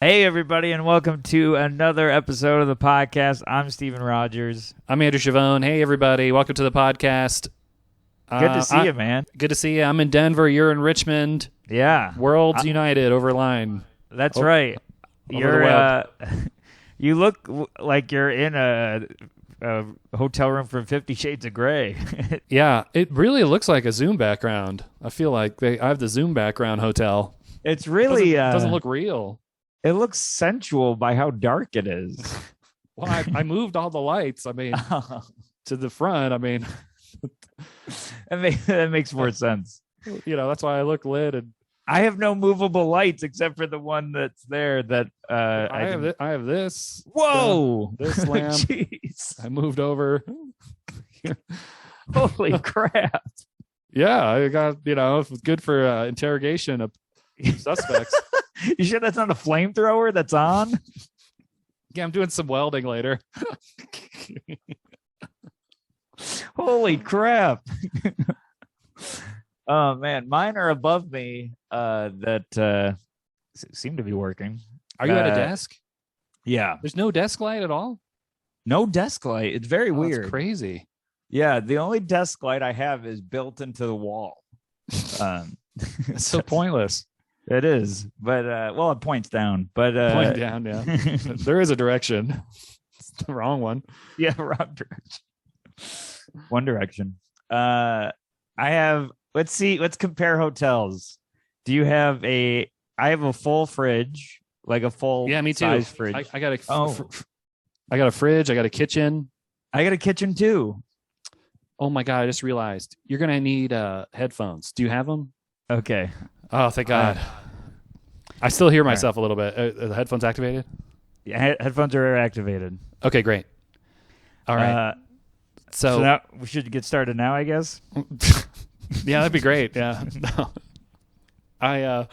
Hey, everybody, and welcome to another episode of the podcast. I'm Steven Rogers. I'm Andrew Chavone. Hey, everybody. Welcome to the podcast. Good to see you, man. Good to see you. I'm in Denver. You're in Richmond. Yeah. Worlds United over line. That's right. You look like you're in a hotel room from 50 Shades of Grey. Yeah, it really looks like a Zoom background. I feel like I have the Zoom background hotel. It's really... It doesn't look real. It looks sensual by how dark it is. Well, I moved all the lights, to the front. That makes more sense. That's why I look lit. And I have no movable lights except for the one that's there that I have this. Whoa! This lamp. Jeez. I moved over. Holy crap. Yeah, I got, it was good for interrogation of suspects. You sure that's not a flamethrower that's on? Yeah, I'm doing some welding later. Holy crap. Oh, man. Mine are above me that seem to be working. Are you at a desk? Yeah. There's no desk light at all? No desk light. It's very weird. It's crazy. Yeah, the only desk light I have is built into the wall. It's so pointless. It is, but it points down. But point down, yeah. There is a direction. It's the wrong one. Yeah, wrong direction. One Direction. I have. Let's see. Let's compare hotels. Do you have a? I have a full fridge, like a full me too. size fridge. I got a. I got a fridge. I got a kitchen. I got a kitchen too. Oh my god! I just realized you're gonna need headphones. Do you have them? Okay. Oh, thank God. I still hear myself a little bit. Are the headphones activated? Yeah, headphones are activated. Okay, great. All right. So now we should get started now, I guess. Yeah, that'd be great. Yeah. A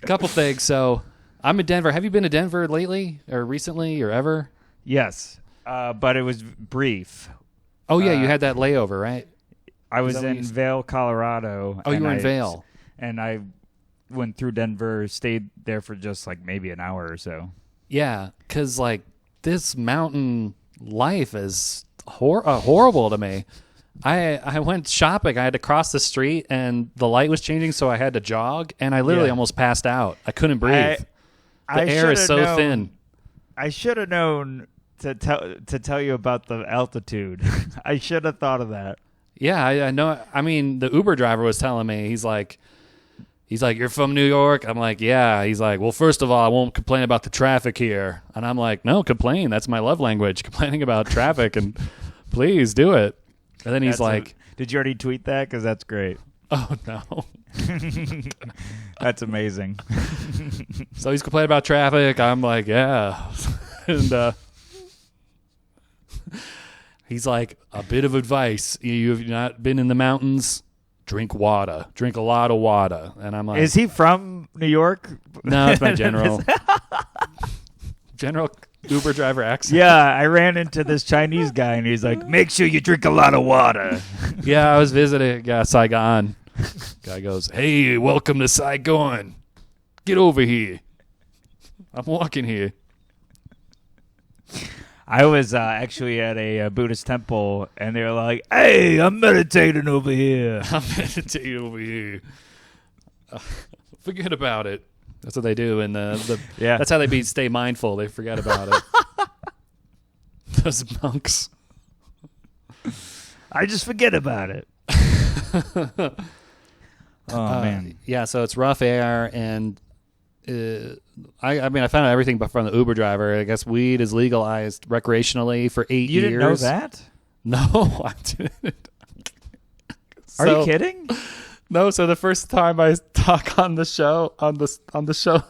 couple things. So I'm in Denver. Have you been to Denver lately or recently or ever? Yes, but it was brief. Oh, yeah, you had that layover, right? I was in Vail, Colorado. Oh, you were in Vail. And I went through Denver, stayed there for just like maybe an hour or so. Yeah, because like this mountain life is horrible to me. I went shopping. I had to cross the street and the light was changing, so I had to jog, and I literally almost passed out. I couldn't breathe. The air is so thin. I should have known to tell you about the altitude. I should have thought of that. Yeah, I know. I mean, the Uber driver was telling me, he's like, you're from New York? I'm like, yeah. He's like, well, first of all, I won't complain about the traffic here. And I'm like, no, complain. That's my love language, complaining about traffic, and please do it. And then he's did you already tweet that? Because that's great. Oh, no. That's amazing. So he's complaining about traffic. I'm like, yeah. And he's like, a bit of advice. You've not been in the mountains? Drink water. Drink a lot of water. And I'm like, is he from New York? No, it's my general Uber driver accent. Yeah, I ran into this Chinese guy, and he's like, make sure you drink a lot of water. Yeah, I was visiting Saigon. Guy goes, hey, welcome to Saigon. Get over here. I'm walking here. I was actually at a Buddhist temple, and they were like, hey, I'm meditating over here. I'm meditating over here. Forget about it. That's what they do. And that's how they stay mindful. They forget about it. Those monks. I just forget about it. Oh, man. Yeah, so it's rough air, and I found out everything from the Uber driver. I guess weed is legalized recreationally for 8 years. You didn't know that? No, I didn't. Are you kidding? No. So the first time I talk on the show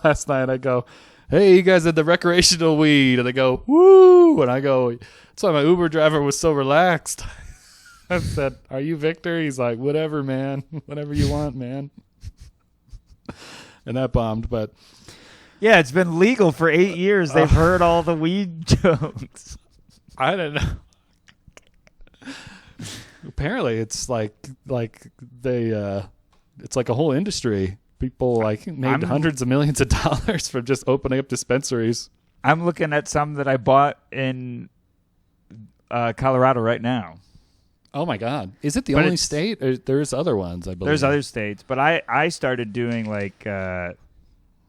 last night, I go, "Hey, you guys had the recreational weed," and they go, "Woo!" And I go, "That's why my Uber driver was so relaxed." I said, "Are you Victor?" He's like, "Whatever, man. Whatever you want, man." And that bombed, but yeah, it's been legal for 8 years. They've heard all the weed jokes. I don't know. Apparently, it's like they, it's like a whole industry. People like made hundreds of millions of dollars from just opening up dispensaries. I'm looking at some that I bought in Colorado right now. Oh my God! Is it the only state? Or there's other ones, I believe. There's other states, but I started doing like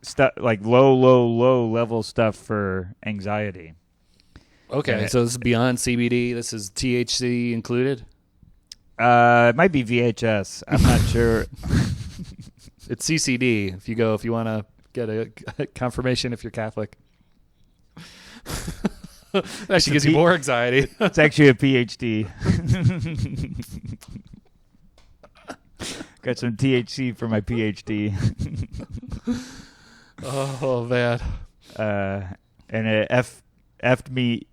stuff like low level stuff for anxiety. Okay, so this is beyond CBD. This is THC included. It might be VHS. I'm not sure. It's CCD. If you want to get a confirmation if you're Catholic. That actually gives you more anxiety. It's actually a PhD. Got some THC for my PhD. Oh man. And it effed me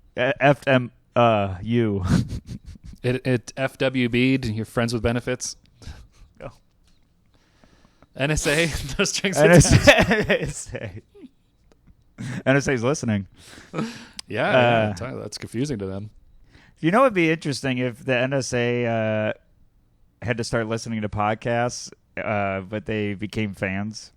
you. It FWB'd. You're friends with benefits. Oh. NSA. No strings attached. NSA's listening. Yeah, that's confusing to them. You know, it'd be interesting if the NSA had to start listening to podcasts, but they became fans.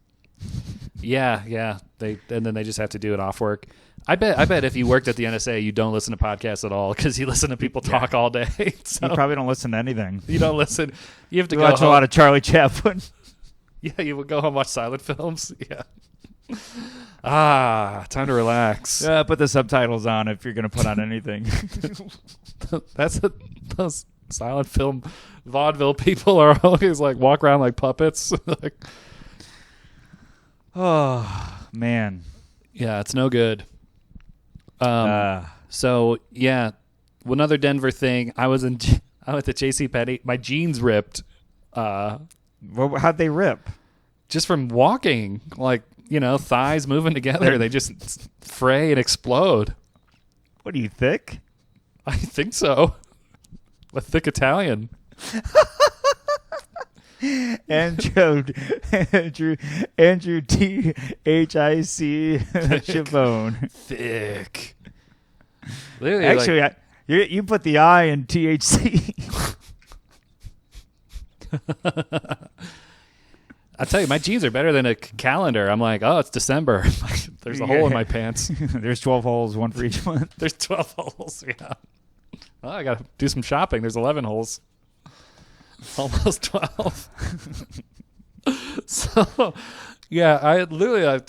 Yeah. And then they just have to do it off work. I bet if you worked at the NSA, you don't listen to podcasts at all because you listen to people talk all day. So you probably don't listen to anything. You don't listen. You have to watch a lot of Charlie Chaplin. Yeah, you would go home and watch silent films. Yeah. Time to relax. Put the subtitles on if you're going to put on anything. Those silent film vaudeville people are always like walk around like puppets. Like, oh man, yeah, it's no good. So yeah, another Denver thing. I went to JCPenney. My jeans ripped. How'd they rip? Just from walking, like, thighs moving together. They just fray and explode. What are you, thick? I think so. A thick Italian. Andrew THIC Chabone. Thick. Actually, you put the I in THC. I tell you, my jeans are better than a calendar. I'm like, oh, it's December. There's a hole in my pants. There's 12 holes, one for each month. There's 12 holes, yeah. Well, I got to do some shopping. There's 11 holes. Almost 12. So, yeah, I literally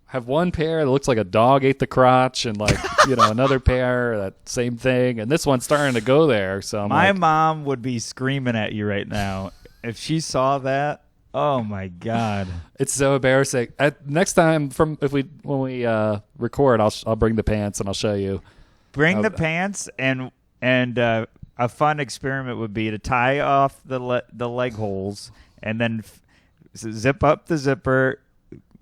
have one pair that looks like a dog ate the crotch, and like another pair that same thing, and this one's starting to go there. So my mom would be screaming at you right now if she saw that. Oh my God, it's so embarrassing. Next time when we record, I'll bring the pants and I'll show you. Bring the pants and a fun experiment would be to tie off the leg holes and then zip up the zipper,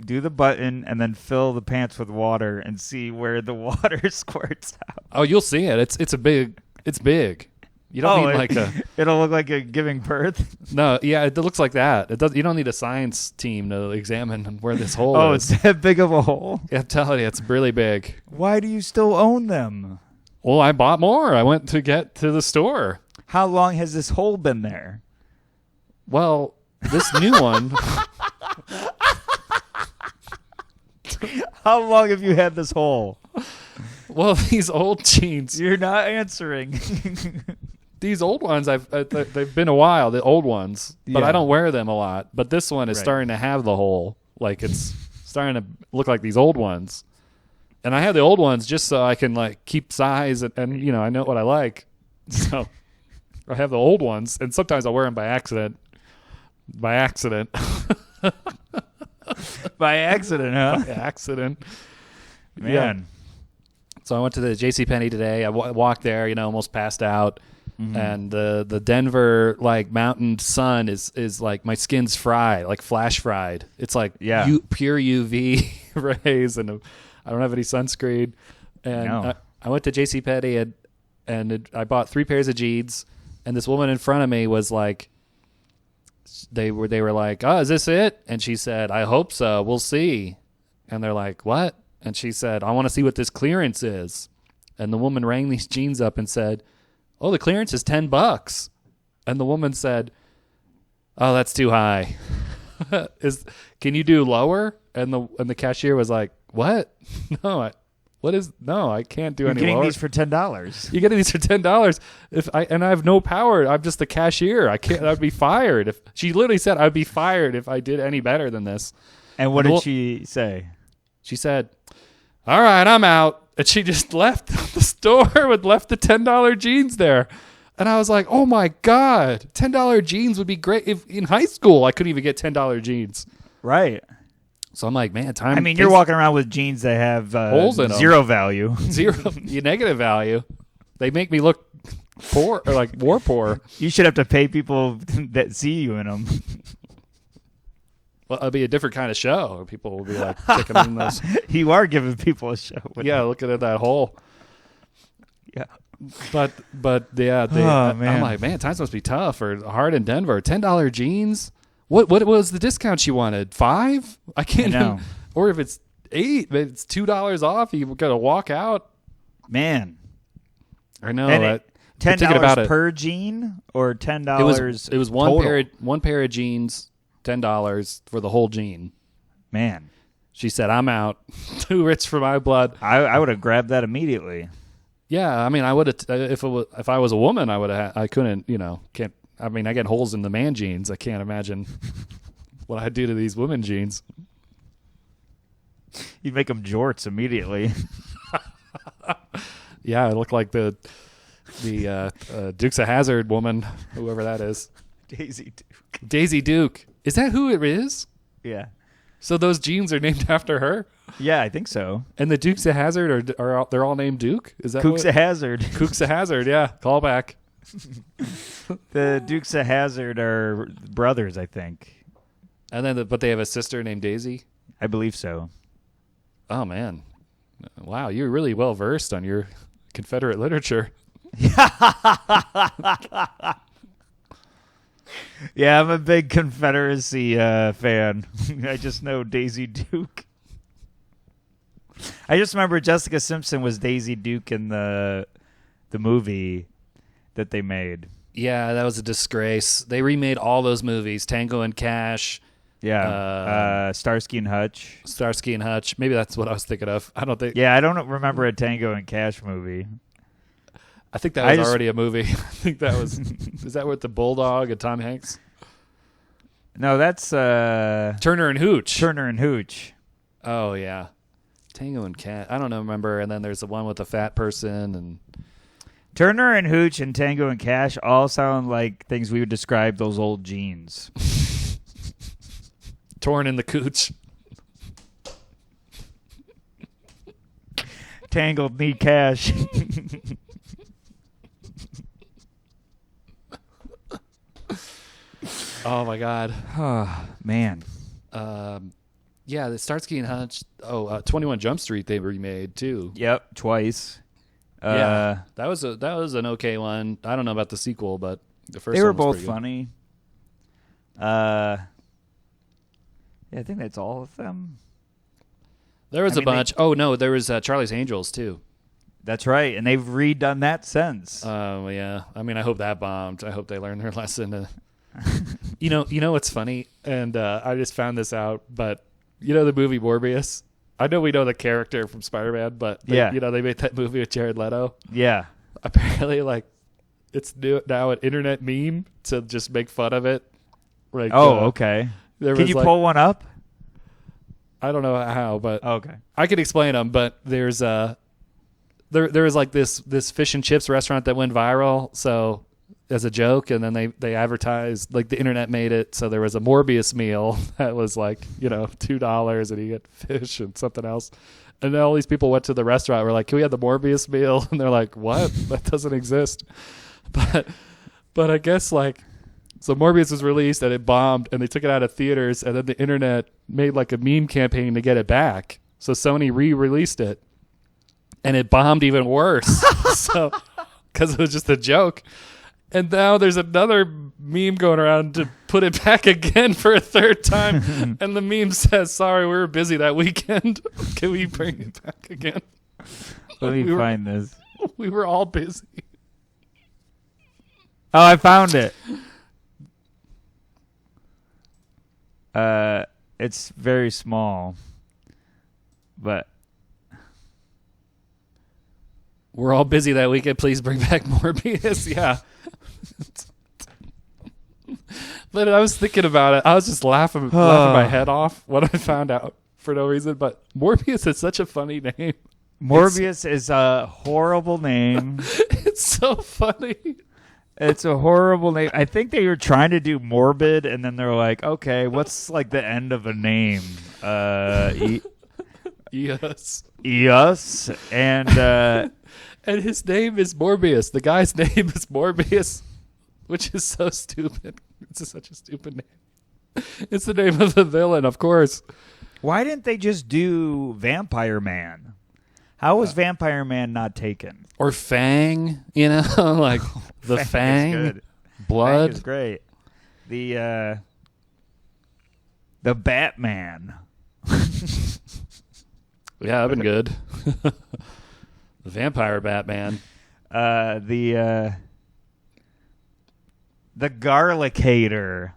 do the button, and then fill the pants with water and see where the water squirts out. Oh, you'll see it. It's big. You don't need like a. It'll look like a giving birth. No, yeah, it looks like that. It does. You don't need a science team to examine where this hole is. Oh, it's that big of a hole. Yeah, I'm telling you, it's really big. Why do you still own them? Well, I bought more. I went to get to the store. How long has this hole been there? Well, this new one. How long have you had this hole? Well, these old jeans. You're not answering. These old ones, they've been a while, the old ones, but I don't wear them a lot. But this one is starting to have the hole. Like, it's starting to look like these old ones. And I have the old ones just so I can, like, keep size and I know what I like. So I have the old ones, and sometimes I'll wear them by accident. By accident. By accident, huh? By accident. Man. Yeah. So I went to the JCPenney today. I walked there, almost passed out. Mm-hmm. And the Denver mountain sun is like my skin's fried, like flash fried. It's like pure UV rays, and I don't have any sunscreen. And I went to JCPenney and I bought 3 pairs of jeans. And this woman in front of me was like, they were like, oh, is this it? And she said, I hope so. We'll see. And they're like, what? And she said, I want to see what this clearance is. And the woman rang these jeans up and said, oh, the clearance is $10. And the woman said, oh, that's too high. Can you do lower? And the cashier was like, what? No, I can't do You're any getting lower. these for $10. You get these for $10. I have no power. I'm just the cashier. I'd be fired. If she literally said I'd be fired if I did any better than this. And what did she say? She said, all right, I'm out. And she just left the store and left the $10 jeans there. And I was like, oh my God, $10 jeans would be great. If in high school I couldn't even get $10 jeans. Right. So I'm like, man, time. I mean, you're walking around with jeans that have holes in them. Zero value. Negative value. They make me look poor or like war poor. You should have to pay people that see you in them. Well, it'll be a different kind of show. People will be like checking in those. You are giving people a show. Yeah, looking at that hole. Yeah. But yeah, man. I'm like, man, times must be tough or hard in Denver. $10 jeans. What was the discount she wanted? $5? I can't know. Or if it's $8, but it's $2 off. You got to walk out. Man, I know. And $10 per jean or $10? It was one pair of jeans, $10 for the whole jean. Man, she said, "I'm out. Too rich for my blood." I would have grabbed that immediately. Yeah, I mean, I would have if I was a woman, I would have. I couldn't, can't. I mean, I get holes in the man jeans. I can't imagine what I'd do to these women jeans. You'd make them jorts immediately. Yeah, I look like the Dukes of Hazzard woman, whoever that is. Daisy Duke. Daisy Duke. Is that who it is? Yeah. So those jeans are named after her? Yeah, I think so. And the Dukes of Hazzard are they're all named Duke? Is that Kooks of Hazzard? Kooks of Hazzard, yeah. Call back. The Dukes of Hazzard are brothers, I think. And then, but they have a sister named Daisy? I believe so. Oh, man. Wow, you're really well versed on your Confederate literature. Yeah, I'm a big Confederacy fan. I just know Daisy Duke. I just remember Jessica Simpson was Daisy Duke in the movie that they made. Yeah, that was a disgrace. They remade all those movies, Tango and Cash. Yeah, Starsky and Hutch. Starsky and Hutch. Maybe that's what I was thinking of. I don't think. Yeah, I don't remember a Tango and Cash movie. I think that was already a movie. I think that was. Is that with the Bulldog and Tom Hanks? No, that's Turner and Hooch. Turner and Hooch. Oh yeah, Tango and Cash. I don't know. Remember? And then there's the one with the fat person and. Turner and Hooch and Tango and Cash all sound like things we would describe those old jeans. Torn in the cooch. Tangled need cash. Oh my God. Oh, man. Yeah, the Starsky and Hutch. 21 Jump Street they remade too. Yep, twice. Yeah, that was an okay one. I don't know about the sequel, but the first they were one was both pretty funny. Yeah, I think that's all of them. There was a bunch. There was Charlie's Angels too. That's right, and they've redone that since. Oh yeah. I mean, I hope that bombed. I hope they learned their lesson. You know what's funny? And I just found this out, but you know the movie Morbius? I know we know the character from Spider-Man, but they made that movie with Jared Leto. Yeah. Apparently, like, it's now an internet meme to just make fun of it. Like, okay. Can you pull one up? I don't know how, but okay, I could explain them. But there's there was like this fish and chips restaurant that went viral. So as a joke, and then they advertised, like the internet made it, so there was a Morbius meal that was like, $2 and you get fish and something else, and then all these people went to the restaurant, were like, can we have the Morbius meal? And they're like, what? That doesn't exist. But I guess like, so Morbius was released and it bombed and they took it out of theaters, and then the internet made like a meme campaign to get it back, so Sony re-released it and it bombed even worse. So because it was just a joke. And now there's another meme going around to put it back again for a third time. And the meme says, sorry, we were busy that weekend. Can we bring it back again? Let me find this. We were all busy. Oh, I found it. It's very small, but We're all busy that weekend. Please bring back Morbius. Yeah. But I was thinking about it. I was just laughing my head off when I found out for no reason. But Morbius is such a funny name. Morbius is a horrible name. It's so funny. It's a horrible name. I think they were trying to do morbid, and then they're like, okay, what's like the end of a name? Yes. Yes. And and his name is Morbius. The guy's name is Morbius, which is so stupid. It's such a stupid name. It's the name of the villain, of course. why didn't they just do Vampire Man? How was Vampire Man not taken? Or Fang, like the Fang. Is good. Blood. Fang is great. The Batman. Yeah, that'd been good. The Vampire Batman. The Garlicator.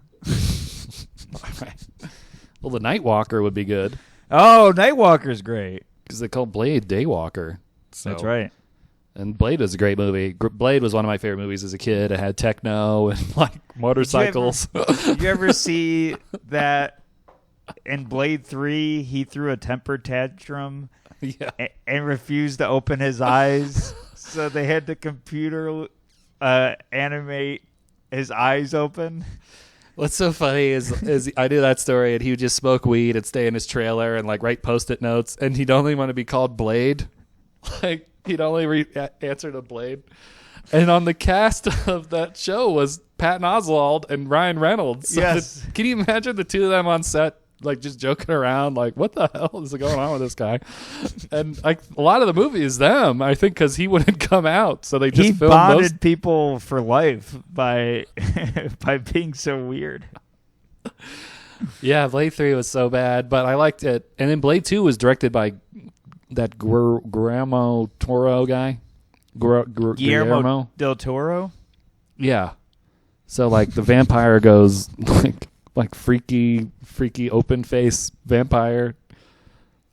Well, the Nightwalker would be good Oh, Nightwalker's great. because they call Blade Daywalker. So. That's right. And Blade was a great movie. Blade was one of my favorite movies as a kid. It had techno and like motorcycles. Did you ever see that in Blade 3 he threw a temper tantrum Yeah. and refused to open his eyes? So they had the computer animate his eyes open. What's so funny is I knew that story, and he would just smoke weed and stay in his trailer and like write Post-it notes, and he'd only want to be called Blade. Like he'd only answer to Blade. And on the cast of that show was Patton Oswalt and Ryan Reynolds. So Yes. can you imagine the two of them on set, like just joking around, like what the hell is going on with this guy? And like a lot of the movie is them, I think, because he wouldn't come out, so they just He filmed bonded people for life by by being so weird. Yeah, Blade 3 was so bad, but I liked it. And then Blade 2 was directed by that Guillermo Toro guy. Guillermo del Toro. Yeah. So like the vampire goes like freaky open face vampire.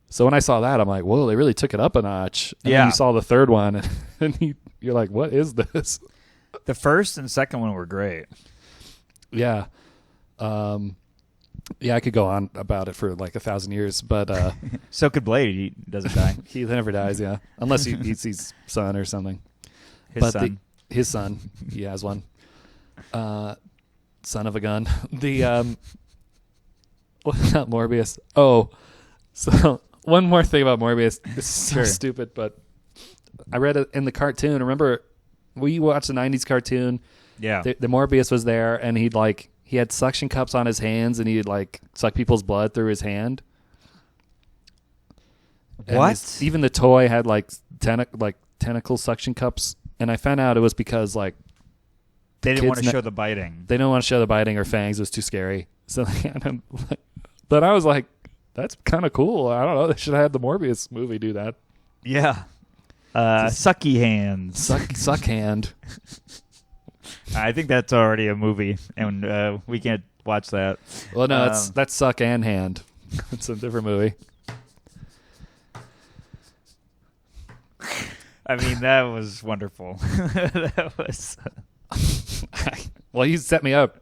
So when I saw that, I'm like, whoa, they really took it up a notch. And then you saw the third one, and you're like, what is this? The first and second one were great. Yeah. Yeah, I could go on about it for like 1,000 years, but So could Blade. He doesn't die. he never dies, yeah. Unless he sees son or something. His son. His son, he has one. Son of a gun. The not Morbius. Oh, so one more thing about Morbius. It's so stupid, but I read it in the cartoon. Remember, we watched the '90s cartoon. Yeah. The Morbius was there, and he had suction cups on his hands, and he'd like suck people's blood through his hand. And What? even the toy had like tentacle suction cups, and I found out it was because like They didn't want to kids show the biting. they don't want to show the biting or fangs. It was too scary. So, but I was like, that's kind of cool. I don't know. They should have had the Morbius movie do that. Yeah. Sucky hands. Suck hand. I think that's already a movie, and we can't watch that. Well, no, that's suck and hand. It's a different movie. I mean, that was wonderful. That was. Well, you set me up.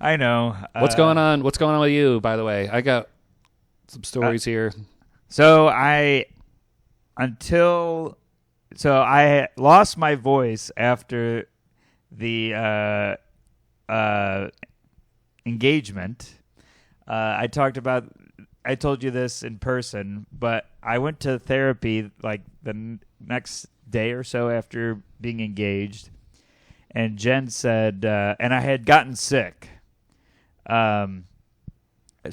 I know. What's going on? What's going on with you, by the way? I got some stories here. So I lost my voice after the engagement. I told you this in person, but I went to therapy like the next day or so after being engaged. And Jen said, and I had gotten sick. So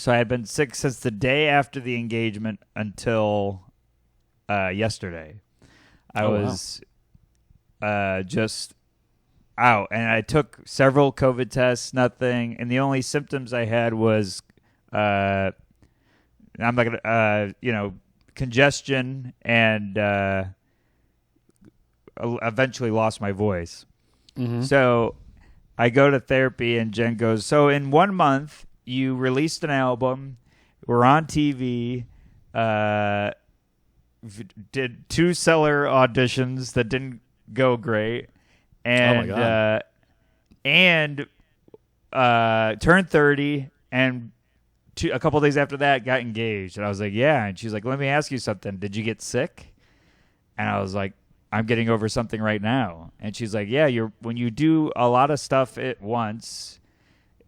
I had been sick since the day after the engagement until yesterday. I was just out, and I took several COVID tests, nothing. And the only symptoms I had was, congestion, and eventually lost my voice. Mm-hmm. So I go to therapy, and Jen goes, so in 1 month, you released an album, were on TV, did 2 seller auditions that didn't go great, and Oh my God. Turned 30, and a couple days after that got engaged. And I was like, yeah. And she's like, let me ask you something. Did you get sick? And I was like, I'm getting over something right now. And she's like, yeah, when you do a lot of stuff at once,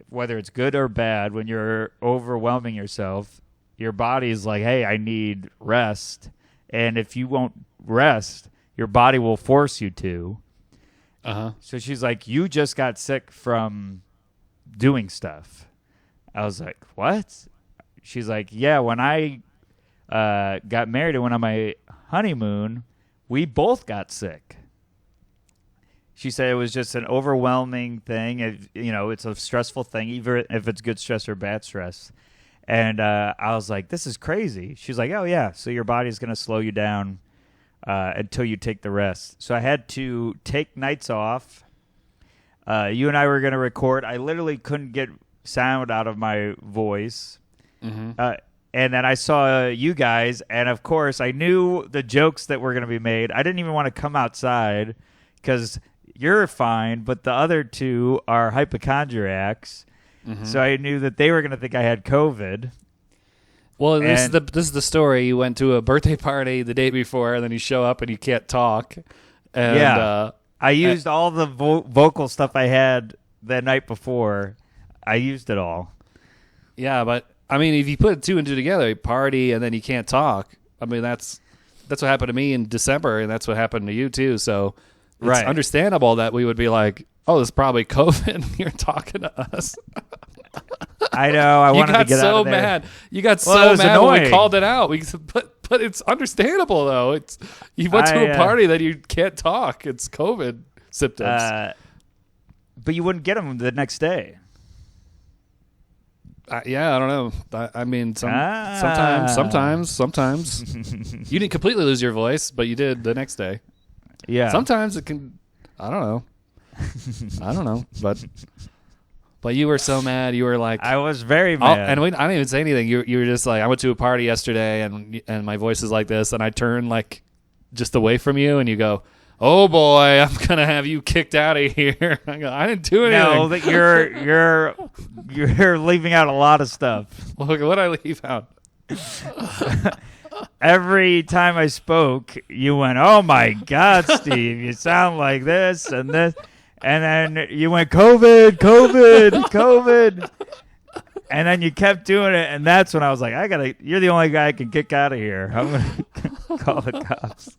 whether it's good or bad, when you're overwhelming yourself, your body's like, hey, I need rest. And if you won't rest, your body will force you to. So she's like, you just got sick from doing stuff. I was like, what? She's like, yeah, when I got married and went on my honeymoon, we both got sick. She said it was just an overwhelming thing. It's a stressful thing, even if it's good stress or bad stress. And I was like, this is crazy. She's like, oh, yeah, so your body's going to slow you down until you take the rest. So I had to take nights off. You and I were going to record. I literally couldn't get sound out of my voice. And then I saw you guys, and of course I knew the jokes that were going to be made. I didn't even want to come outside because you're fine, but the other 2 are hypochondriacs. So I knew that they were going to think I had COVID. Well, this is the story. You went to a birthday party the day before, and then you show up and you can't talk. And, I used all the vocal stuff I had the night before. I used it all. Yeah, but I mean, if you put 2 and 2 together, you party and then you can't talk. I mean, that's what happened to me in December, and that's what happened to you too. So it's understandable that we would be like, "Oh, this is probably COVID." You're talking to us. I know. I wanted to get out of there. Mad. You got so mad when we called it out. But it's understandable though. You went to a party that you can't talk. It's COVID symptoms. But you wouldn't get them the next day. Yeah, I don't know. I mean, sometimes. You didn't completely lose your voice, but you did the next day. Yeah. Sometimes it can. I don't know. But you were so mad. You were like, I was very mad. And I didn't even say anything. You were just like, I went to a party yesterday, and my voice is like this, and I turn like just away from you, and you go, oh boy, I'm gonna have you kicked out of here. I go, I didn't do anything. No, that you're leaving out a lot of stuff. Look, what did I leave out? Every time I spoke, you went, "Oh my God, Steve, you sound like this and this," and then you went, "COVID, and then you kept doing it, and that's when I was like, You're the only guy I can kick out of here. I'm gonna call the cops."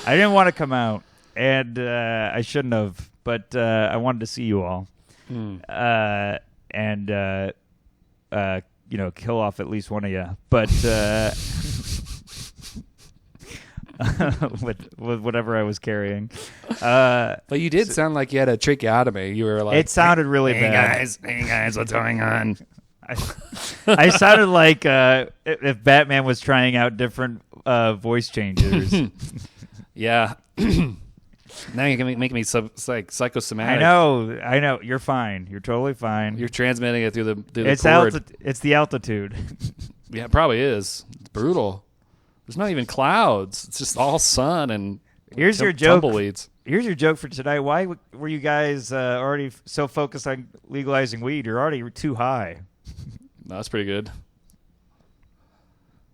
I didn't want to come out, and I shouldn't have, but I wanted to see you all, and kill off at least one of you. But with whatever I was carrying, but you did sound like you had a tracheotomy. You were like, it sounded really bad. Hey guys, what's going on? I sounded like if Batman was trying out different voice changers. Yeah. Now you're going to make me psychosomatic. I know. You're fine. You're totally fine. You're transmitting it through the cord. It's the altitude. Yeah, it probably is. It's brutal. There's not even clouds. It's just all sun and here's your joke. Tumbleweeds. Here's your joke for tonight. Why were you guys already so focused on legalizing weed? You're already too high. No, that's pretty good.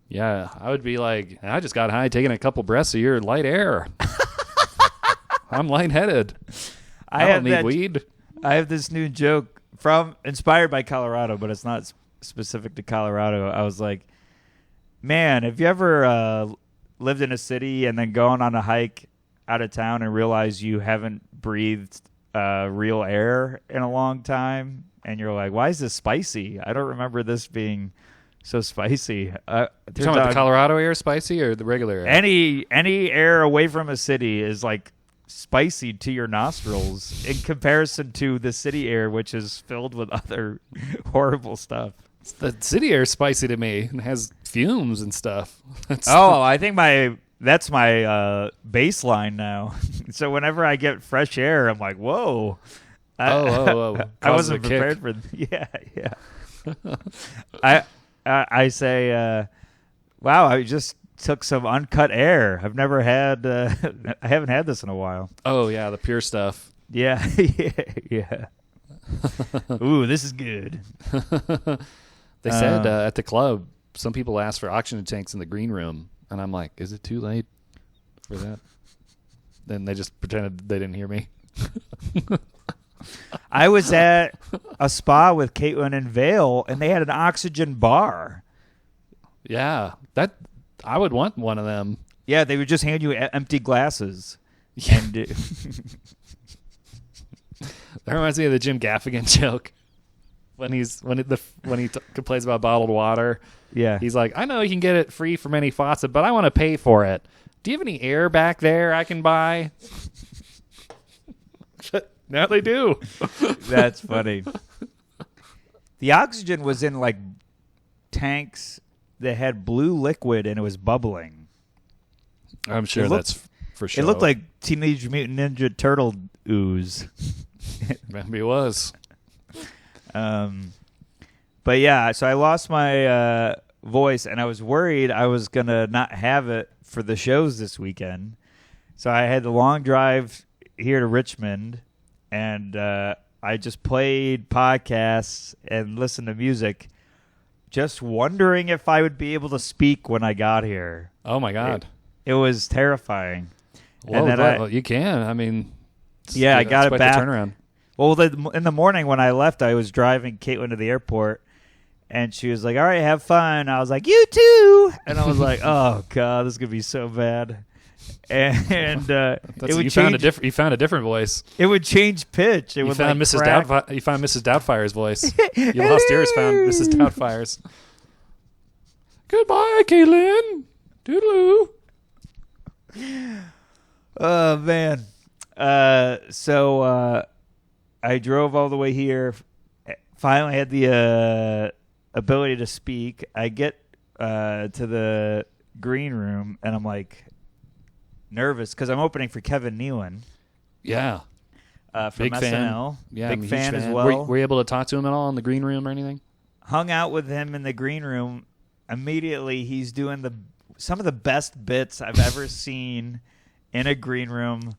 Yeah, I would be like, I just got high taking a couple breaths of your light air. I'm lightheaded. I don't need weed. I have this new joke inspired by Colorado, but it's not specific to Colorado. I was like, man, have you ever lived in a city and then gone on a hike out of town and realize you haven't breathed real air in a long time? And you're like, why is this spicy? I don't remember this being so spicy. You're talking about the Colorado air spicy or the regular air? Any air away from a city is like spicy to your nostrils in comparison to the city air, which is filled with other horrible stuff. The city air is spicy to me and has fumes and stuff. I think that's my baseline now. So whenever I get fresh air, I'm like, whoa. I wasn't prepared for. Yeah. I say, wow, I just took some uncut air. I've never had. I haven't had this in a while. Oh yeah, the pure stuff. Yeah, yeah. Ooh, this is good. They said at the club, some people asked for oxygen tanks in the green room, and I'm like, is it too late for that? Then they just pretended they didn't hear me. I was at a spa with Caitlin and Vale, and they had an oxygen bar. Yeah, that I would want one of them. Yeah, they would just hand you empty glasses. Yeah. And that reminds me of the Jim Gaffigan joke when he complains about bottled water. Yeah, he's like, I know you can get it free from any faucet, but I want to pay for it. Do you have any air back there I can buy? Now they do. That's funny. The oxygen was in like tanks that had blue liquid and it was bubbling. I'm sure that's for sure. It looked like Teenage Mutant Ninja Turtle ooze. Maybe it was. But yeah, so I lost my voice, and I was worried I was going to not have it for the shows this weekend. So I had the long drive here to Richmond, and I just played podcasts and listened to music, just wondering if I would be able to speak when I got here. Oh, my God. It was terrifying. Well, and then you can. I mean, yeah, I got it back. Turnaround. Well, in the morning when I left, I was driving Caitlin to the airport, and she was like, all right, have fun. I was like, you too. And I was like, oh, God, this is going to be so bad. And it would you found a different voice. It would change pitch. You found Mrs. Doubtfire's voice. You lost yours, found Mrs. Doubtfire's. Goodbye, Caitlin. Toodaloo. Oh, man. So I drove all the way here. Finally had the ability to speak. I get to the green room, and I'm like nervous because I'm opening for Kevin Nealon. Yeah. From big SNL. Fan. Yeah, big fan as well. Were you able to talk to him at all in the green room or anything? Hung out with him in the green room. Immediately, he's doing some of the best bits I've ever seen in a green room.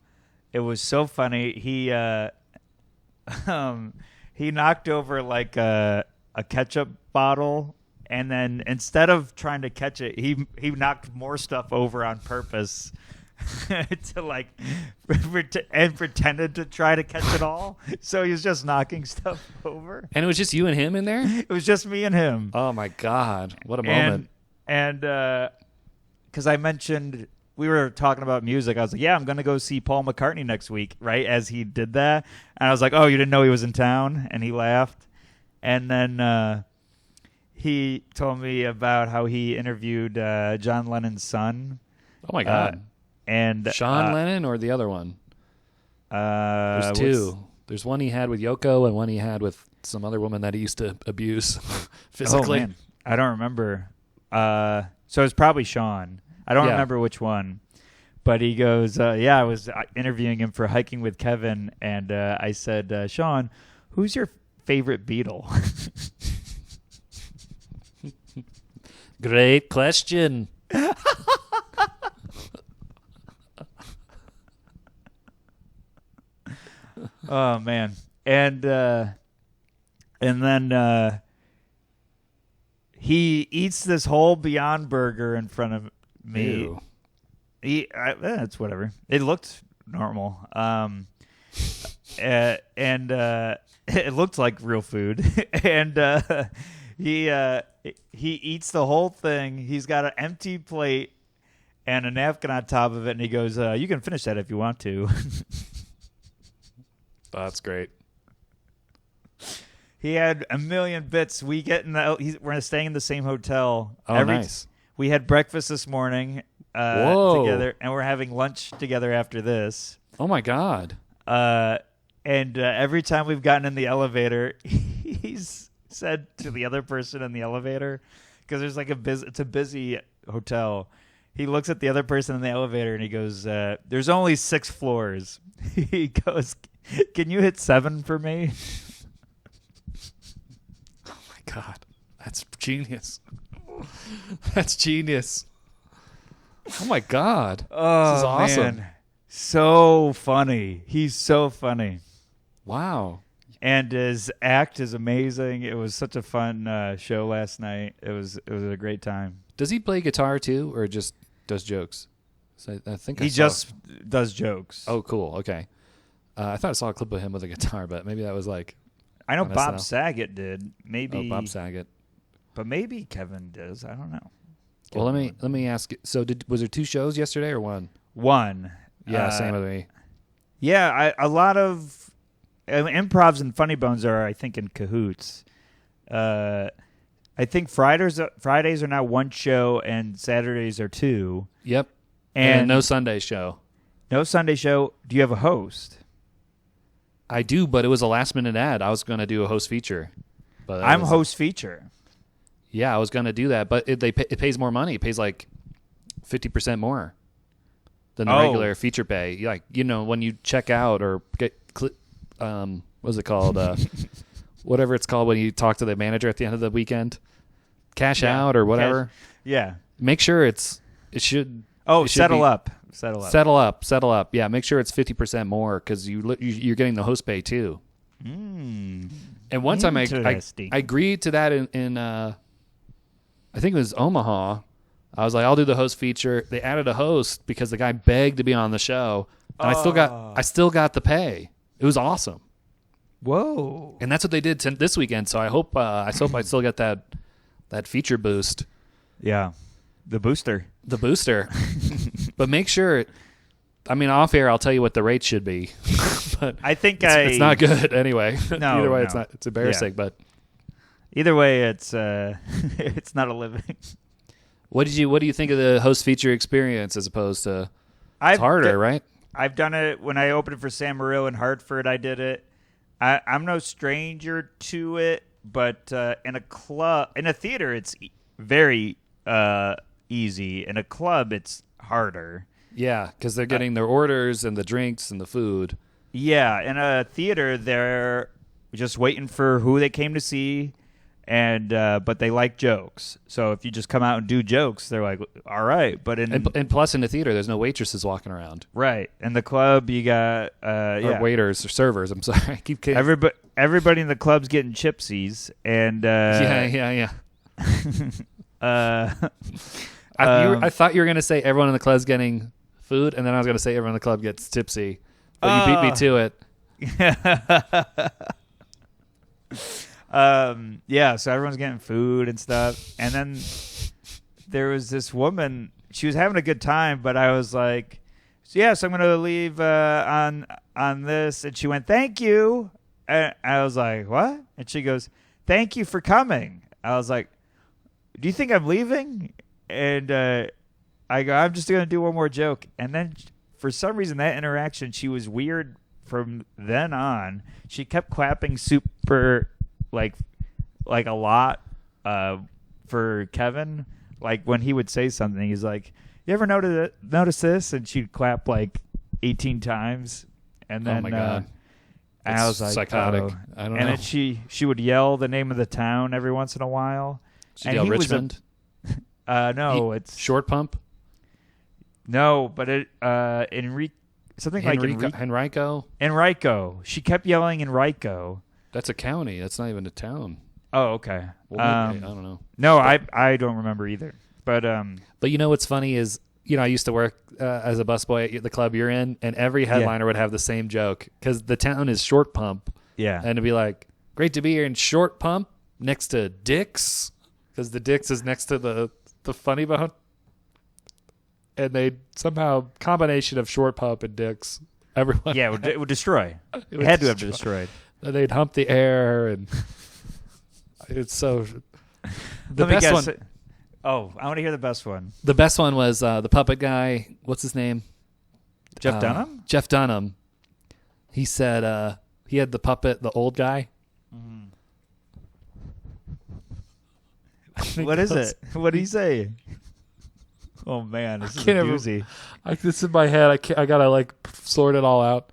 It was so funny. He knocked over like a ketchup bottle, and then instead of trying to catch it, he knocked more stuff over on purpose to like and pretended to try to catch it all. So he was just knocking stuff over. And it was just you and him in there? It was just me and him. Oh my God. What a moment. And because I mentioned we were talking about music, I was like, yeah, I'm going to go see Paul McCartney next week, right, as he did that. And I was like, oh, you didn't know he was in town? And he laughed. And then he told me about how he interviewed John Lennon's son. Oh, my God. And Sean Lennon or the other one? There's two. There's one he had with Yoko and one he had with some other woman that he used to abuse physically. Oh, man. I don't remember. So it's probably Sean. I don't remember which one. But he goes, I was interviewing him for Hiking with Kevin, and I said, Sean, who's your favorite Beatle? Great question. Oh, man. And then he eats this whole Beyond Burger in front of me. Ew. It's whatever. It looked normal. And it looked like real food. And he eats the whole thing. He's got an empty plate and a napkin on top of it, and he goes, you can finish that if you want to. That's great. He had a million bits. We're staying in the same hotel. Oh, nice. We had breakfast this morning together, and we're having lunch together after this. Oh, my God. And every time we've gotten in the elevator, he's said to the other person in the elevator, because there's like it's a busy hotel. He looks at the other person in the elevator, and he goes, there's only 6 floors. He goes, Can you hit 7 for me? Oh my God, that's genius. That's genius. Oh my God, Oh, this is awesome. man. So funny. He's so funny. Wow. And his act is amazing. It was such a fun show last night. It was a great time. Does he play guitar too, or just does jokes? So I think He just does jokes. Oh, cool. Okay. I thought I saw a clip of him with a guitar, but maybe that was like. I know on Bob SNL. Saget did. Maybe. Oh, Bob Saget. But maybe Kevin does. I don't know. Well, let me ask. So, was there 2 shows yesterday or 1? One. Yeah, same with me. Yeah, a lot of improvs and Funny Bones are, I think, in cahoots. I think Fridays are now 1 show and Saturdays are 2. Yep. And no Sunday show. No Sunday show. Do you have a host? I do, but it was a last minute ad. I was going to do a host feature. But I'm host feature. Yeah, I was going to do that, but it pays more money. It pays like 50% more than the regular feature pay. Like, when you check out or get what's it called? Whatever it's called when you talk to the manager at the end of the weekend. Cash out or whatever. Yeah. Make sure it should. Oh, it should settle be, up. Settle up. Yeah, make sure it's 50% more because you're getting the host pay too. Mm. And one time I agreed to that in I think it was Omaha. I was like, I'll do the host feature. They added a host because the guy begged to be on the show, and I still got the pay. It was awesome. Whoa! And that's what they did this weekend. So I hope I still get that feature boost. Yeah, the booster. But make sure. I mean, off air, I'll tell you what the rate should be. But I think it's not good anyway. No, either way, no. it's embarrassing. Yeah. But either way, it's it's not a living. What do you think of the host feature experience as opposed to? It's harder, right? I've done it when I opened for Sam Morril in Hartford. I did it. I'm no stranger to it, but in a theater, it's very easy. In a club, it's harder. Yeah, because they're getting their orders and the drinks and the food. Yeah, in a theater, they're just waiting for who they came to see, and but they like jokes. So if you just come out and do jokes, they're like, all right. But and plus in the theater, there's no waitresses walking around. Right. In the club, you got or waiters or servers. I'm sorry, I keep kidding. Everybody in the club's getting chipsies, and yeah. I thought you were gonna say everyone in the club's getting food, and then I was gonna say everyone in the club gets tipsy. But you beat me to it. Yeah, so everyone's getting food and stuff. And then there was this woman, she was having a good time, but I was like, yes, I'm going to leave on this. And she went, thank you. And I was like, what? And she goes, thank you for coming. I was like, do you think I'm leaving? And I go, I'm just going to do one more joke. And then for some reason, that interaction, she was weird from then on. She kept clapping super, like a lot for Kevin. Like when he would say something, he's like, you ever notice this? And she'd clap like 18 times. And then, oh my God. And I was like, psychotic. Oh. I don't know. And then she would yell the name of the town every once in a while. She'd yell Richmond? No, it's Short Pump? No, but it something like Enrico. She kept yelling Enrico. That's a county. That's not even a town. Oh, okay. Well, I don't know. No, I don't remember either. But you know what's funny is, I used to work as a busboy at the club you're in, and every headliner would have the same joke because the town is Short Pump. Yeah. And it'd be like, great to be here in Short Pump next to Dick's, because the Dick's is next to the Funny Bone. And they somehow, combination of Short Pump and Dick's, everyone. Yeah, it would destroy. It had to have destroyed. And they'd hump the air, and it's so. The Let best one. Oh, I want to hear the best one. The best one was the puppet guy. What's his name? Jeff Dunham? Jeff Dunham. He said he had the puppet, the old guy. What is it? What did he say? Oh man, this is a doozy. This is in my head. I gotta sort it all out.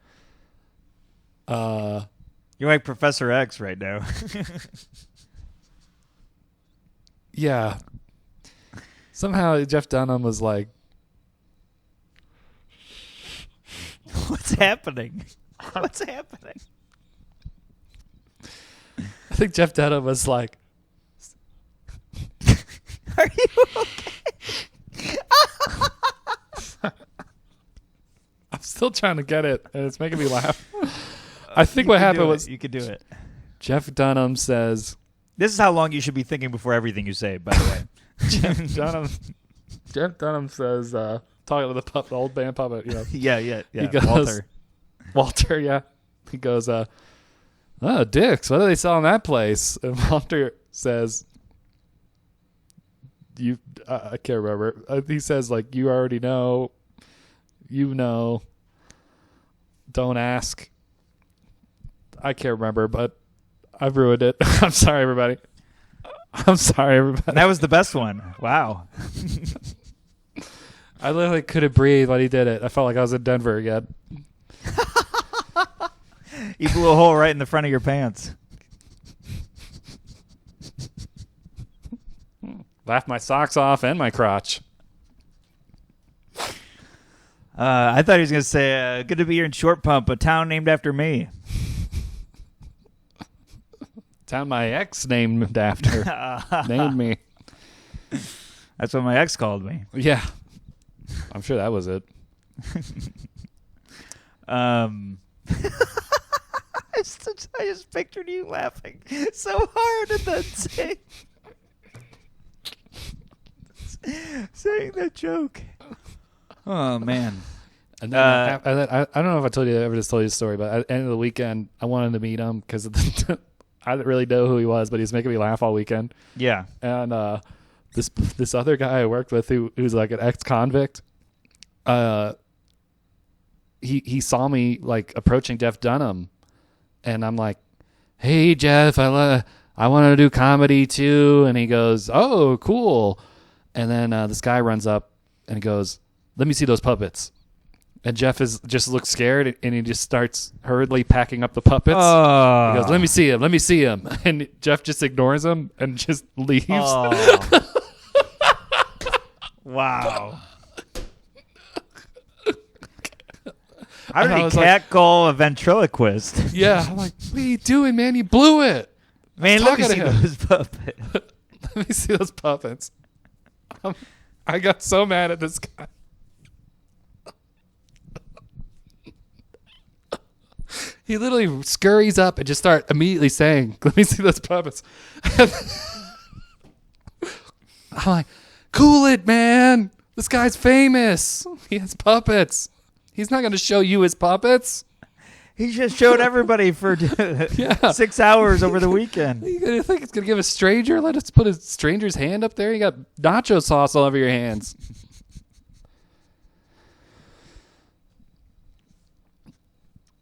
You're like Professor X right now. Yeah. Somehow Jeff Dunham was like, What's happening? What's happening? I think Jeff Dunham was like, Are you okay? I'm still trying to get it, and it's making me laugh. I think what happened was you could do it. Jeff Dunham says, This is how long you should be thinking before everything you say, by the way. Jeff Dunham says, talking to the old band puppet, you know. Yeah. He goes, Walter, yeah. He goes, oh, dicks, what are they selling that place? And Walter says, I can't remember. He says, like, you already know. You know. Don't ask. I can't remember, but I've ruined it. I'm sorry, everybody. That was the best one. Wow. I literally couldn't breathe when he did it. I felt like I was in Denver again. You blew a hole right in the front of your pants. Laughed my socks off and my crotch. I thought he was going to say, good to be here in Short Pump, a town named after me. Town my ex named after. Named me. That's what my ex called me. Yeah. I'm sure that was it. I just pictured you laughing so hard and then saying that joke. Oh, man. And then I don't know if I ever just told you the story, but at the end of the weekend, I wanted to meet him because I didn't really know who he was, but he was making me laugh all weekend. Yeah. And this other guy I worked with who's like an ex-convict, he saw me like approaching Jeff Dunham, and I'm like, "Hey Jeff, I want to do comedy too." And he goes, "Oh, cool." And then this guy runs up and he goes, "Let me see those puppets." And Jeff just looks scared, and he just starts hurriedly packing up the puppets. Oh. He goes, "Let me see him." And Jeff just ignores him and just leaves. Oh. Wow. How did he catcall a ventriloquist? Yeah. I'm like, what are you doing, man? You blew it. Man, let me see those puppets. Let me see those puppets. I got so mad at this guy. He literally scurries up and just start immediately saying, "Let me see those puppets." I'm like, cool it, man. This guy's famous. He has puppets. He's not going to show you his puppets. He just showed everybody for 6 hours over the weekend. You gonna think it's going to give a stranger? Let us put a stranger's hand up there. You got nacho sauce all over your hands.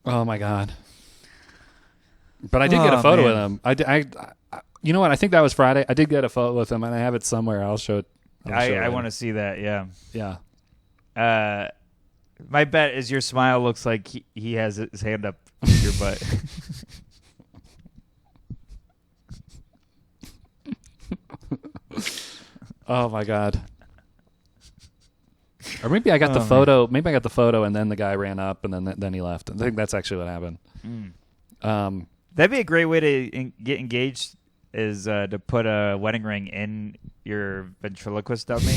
Oh my God! But I did get a photo with him. I you know what? I think that was Friday. I did get a photo with him, and I have it somewhere. I'll show it. I want to see that. Yeah. Yeah. My bet is your smile looks like he has his hand up your butt. Oh my God. Or maybe I got the photo. Man. Maybe I got the photo, and then the guy ran up, and then he left. I think that's actually what happened. That'd be a great way to get engaged. Is to put a wedding ring in your ventriloquist dummy,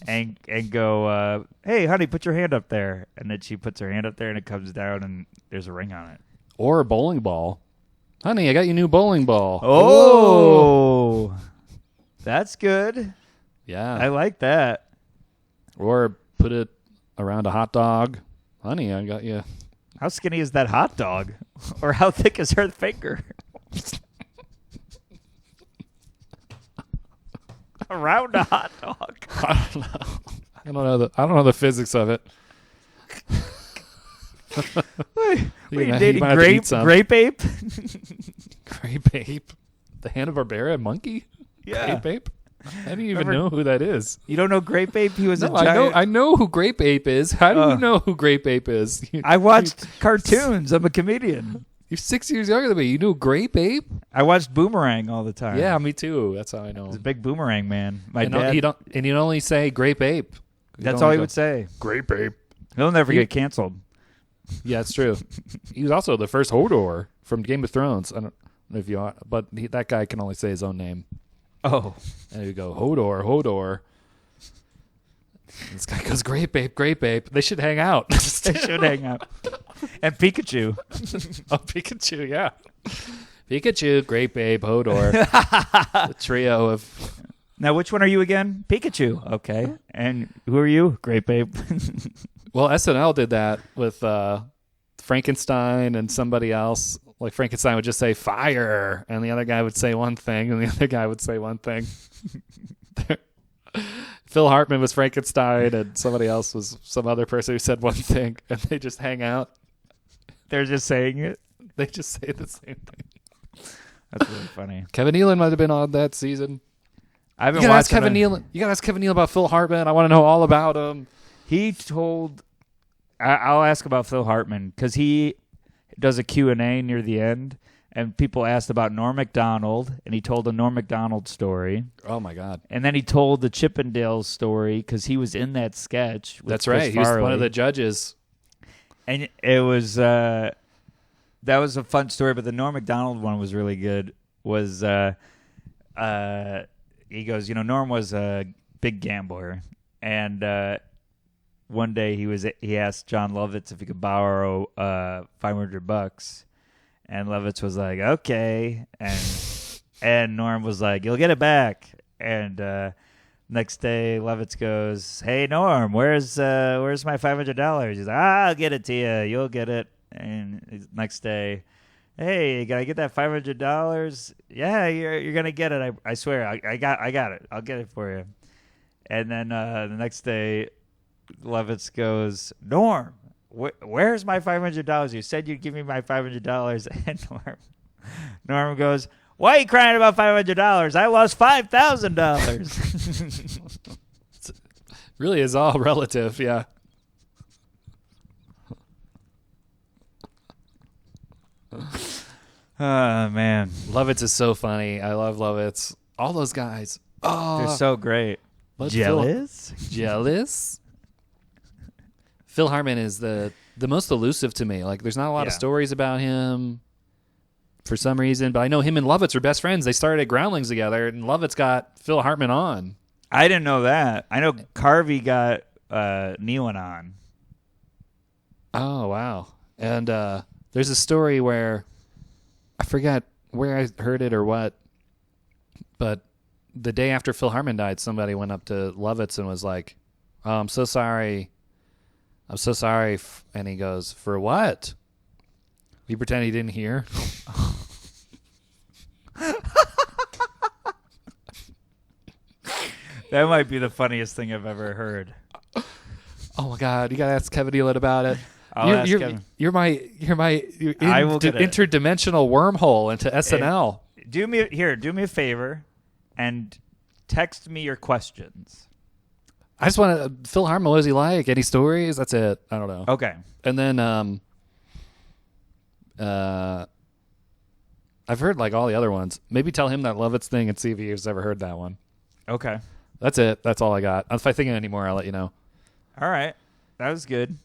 and go, "Hey, honey, put your hand up there." And then she puts her hand up there, and it comes down, and there's a ring on it. Or a bowling ball. Honey, I got you a new bowling ball. Oh, that's good. Yeah, I like that. Or put it around a hot dog. Honey, I got you. How skinny is that hot dog? Or how thick is her finger? Around a hot dog. I don't know. I don't know the physics of it. Wait, are you dating grape ape? Grape ape. The Hanna-Barbera monkey. Yeah. Grape ape. How do you even know who that is? You don't know Grape Ape? He was a No, giant. I know who Grape Ape is. How do you know who Grape Ape is? I watched cartoons. I'm a comedian. You're 6 years younger than me. You knew Grape Ape? I watched Boomerang all the time. Yeah, me too. That's how I know He's a him. big Boomerang man. My And dad. he'd only say Grape Ape. That's all he would say. Grape Ape. He'll never get canceled. Yeah, it's true. He was also the first Hodor from Game of Thrones. I don't know if you are, but that guy can only say his own name. Oh. And you go, Hodor. This guy goes, Grape Ape. They should hang out. They should hang out. And Pikachu. Oh, Pikachu, yeah. Pikachu, Grape Ape, Hodor. The trio of... Now, which one are you again? Pikachu. Okay. And who are you? Grape Ape. Well, SNL did that with Frankenstein and somebody else. Like Frankenstein would just say fire, and the other guy would say one thing, and the other guy would say one thing. Phil Hartman was Frankenstein, and somebody else was some other person who said one thing, and they just hang out. They're just saying it. They just say the same thing. That's really funny. Kevin Nealon might have been on that season. I haven't You gotta watched ask Kevin Nealon. You gotta ask Kevin Nealon about Phil Hartman. I want to know all about him. He told... I'll ask about Phil Hartman because he does a Q&A near the end, and people asked about Norm Macdonald, and he told a Norm Macdonald story. Oh, my God. And then he told the Chippendales story because he was in that sketch. With That's Chris right. He was one Farley. of the judges. And it was that was a fun story, but the Norm Macdonald one was really good. Was he goes, Norm was a big gambler, and one day he asked John Lovitz if he could borrow $500, and Lovitz was like, okay, and Norm was like, you'll get it back, and next day Lovitz goes, hey Norm, where's my $500? He's like, I'll get it to you, you'll get it. And next day, hey, can I get that $500? Yeah, you're gonna get it. I swear, I got it. I'll get it for you. And then the next day, Lovitz goes, Norm, where's my $500? You said you'd give me my $500. And Norm goes, why are you crying about $500? I lost $5,000. Really is all relative, yeah. Oh, man. Lovitz is so funny. I love Lovitz. All those guys. Oh, They're so great. but Jealous? Jealous? Phil Hartman is the most elusive to me. Like, there's not a lot of stories about him for some reason, but I know him and Lovitz are best friends. They started at Groundlings together, and Lovitz got Phil Hartman on. I didn't know that. I know Carvey got Nealon on. Oh, wow. And there's a story where I forget where I heard it or what, but the day after Phil Hartman died, somebody went up to Lovitz and was like, oh, I'm so sorry. I'm so sorry. And he goes, for what? You pretend he didn't hear? That might be the funniest thing I've ever heard. Oh my God! You gotta ask Kevin Nealon about it. I'll ask Kevin. You're my I will get it. interdimensional wormhole into SNL. Do me a favor, and text me your questions. I just want to. Phil Hartman, what is he like? Any stories? That's it. I don't know. Okay. And then I've heard like all the other ones. Maybe tell him that Lovitz thing and see if he's ever heard that one. Okay. That's it. That's all I got. If I think of any more, I'll let you know. All right. That was good.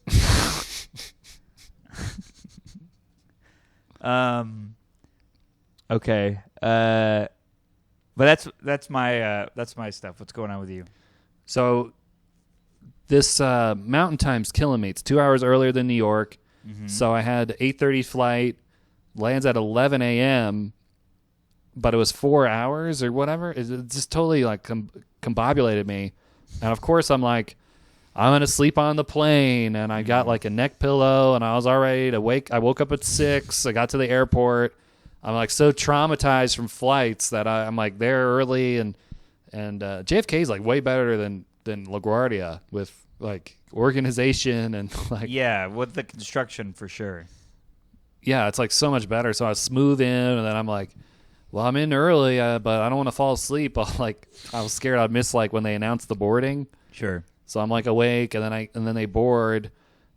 Okay. But that's my stuff. What's going on with you? So this Mountain Time's killing me. It's 2 hours earlier than New York. Mm-hmm. So I had 8:30 flight, lands at 11 a.m., but it was 4 hours or whatever. It just totally like combobulated me. And of course I'm like, I'm going to sleep on the plane. And I got like a neck pillow and I was all ready to wake. I woke up at 6. I got to the airport. I'm like so traumatized from flights that I'm like there early. And JFK is like way better than LaGuardia with like organization and like. Yeah, with the construction for sure. Yeah, it's like so much better. So I was smooth in and then I'm like well, I'm in early, but I don't want to fall asleep. I was scared I'd miss like when they announced the boarding. Sure. So I'm like awake, and then they board,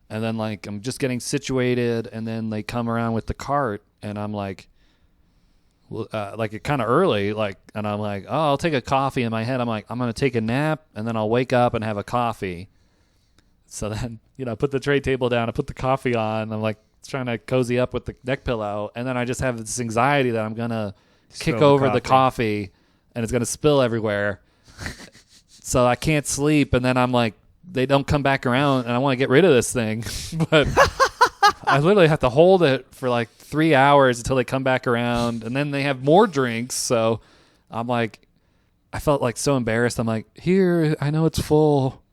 and then like I'm just getting situated, and then they come around with the cart, and I'm like kind of early, like, and I'm like, oh, I'll take a coffee. In my head, I'm like, I'm gonna take a nap, and then I'll wake up and have a coffee. So then, I put the tray table down, I put the coffee on, I'm like trying to cozy up with the neck pillow, and then I just have this anxiety that I'm gonna kick over the coffee, and it's gonna spill everywhere. So I can't sleep, and then I'm like, they don't come back around, and I want to get rid of this thing, but I literally have to hold it for like 3 hours until they come back around, and then they have more drinks. So I'm like, I felt like so embarrassed. I'm like, here, I know it's full.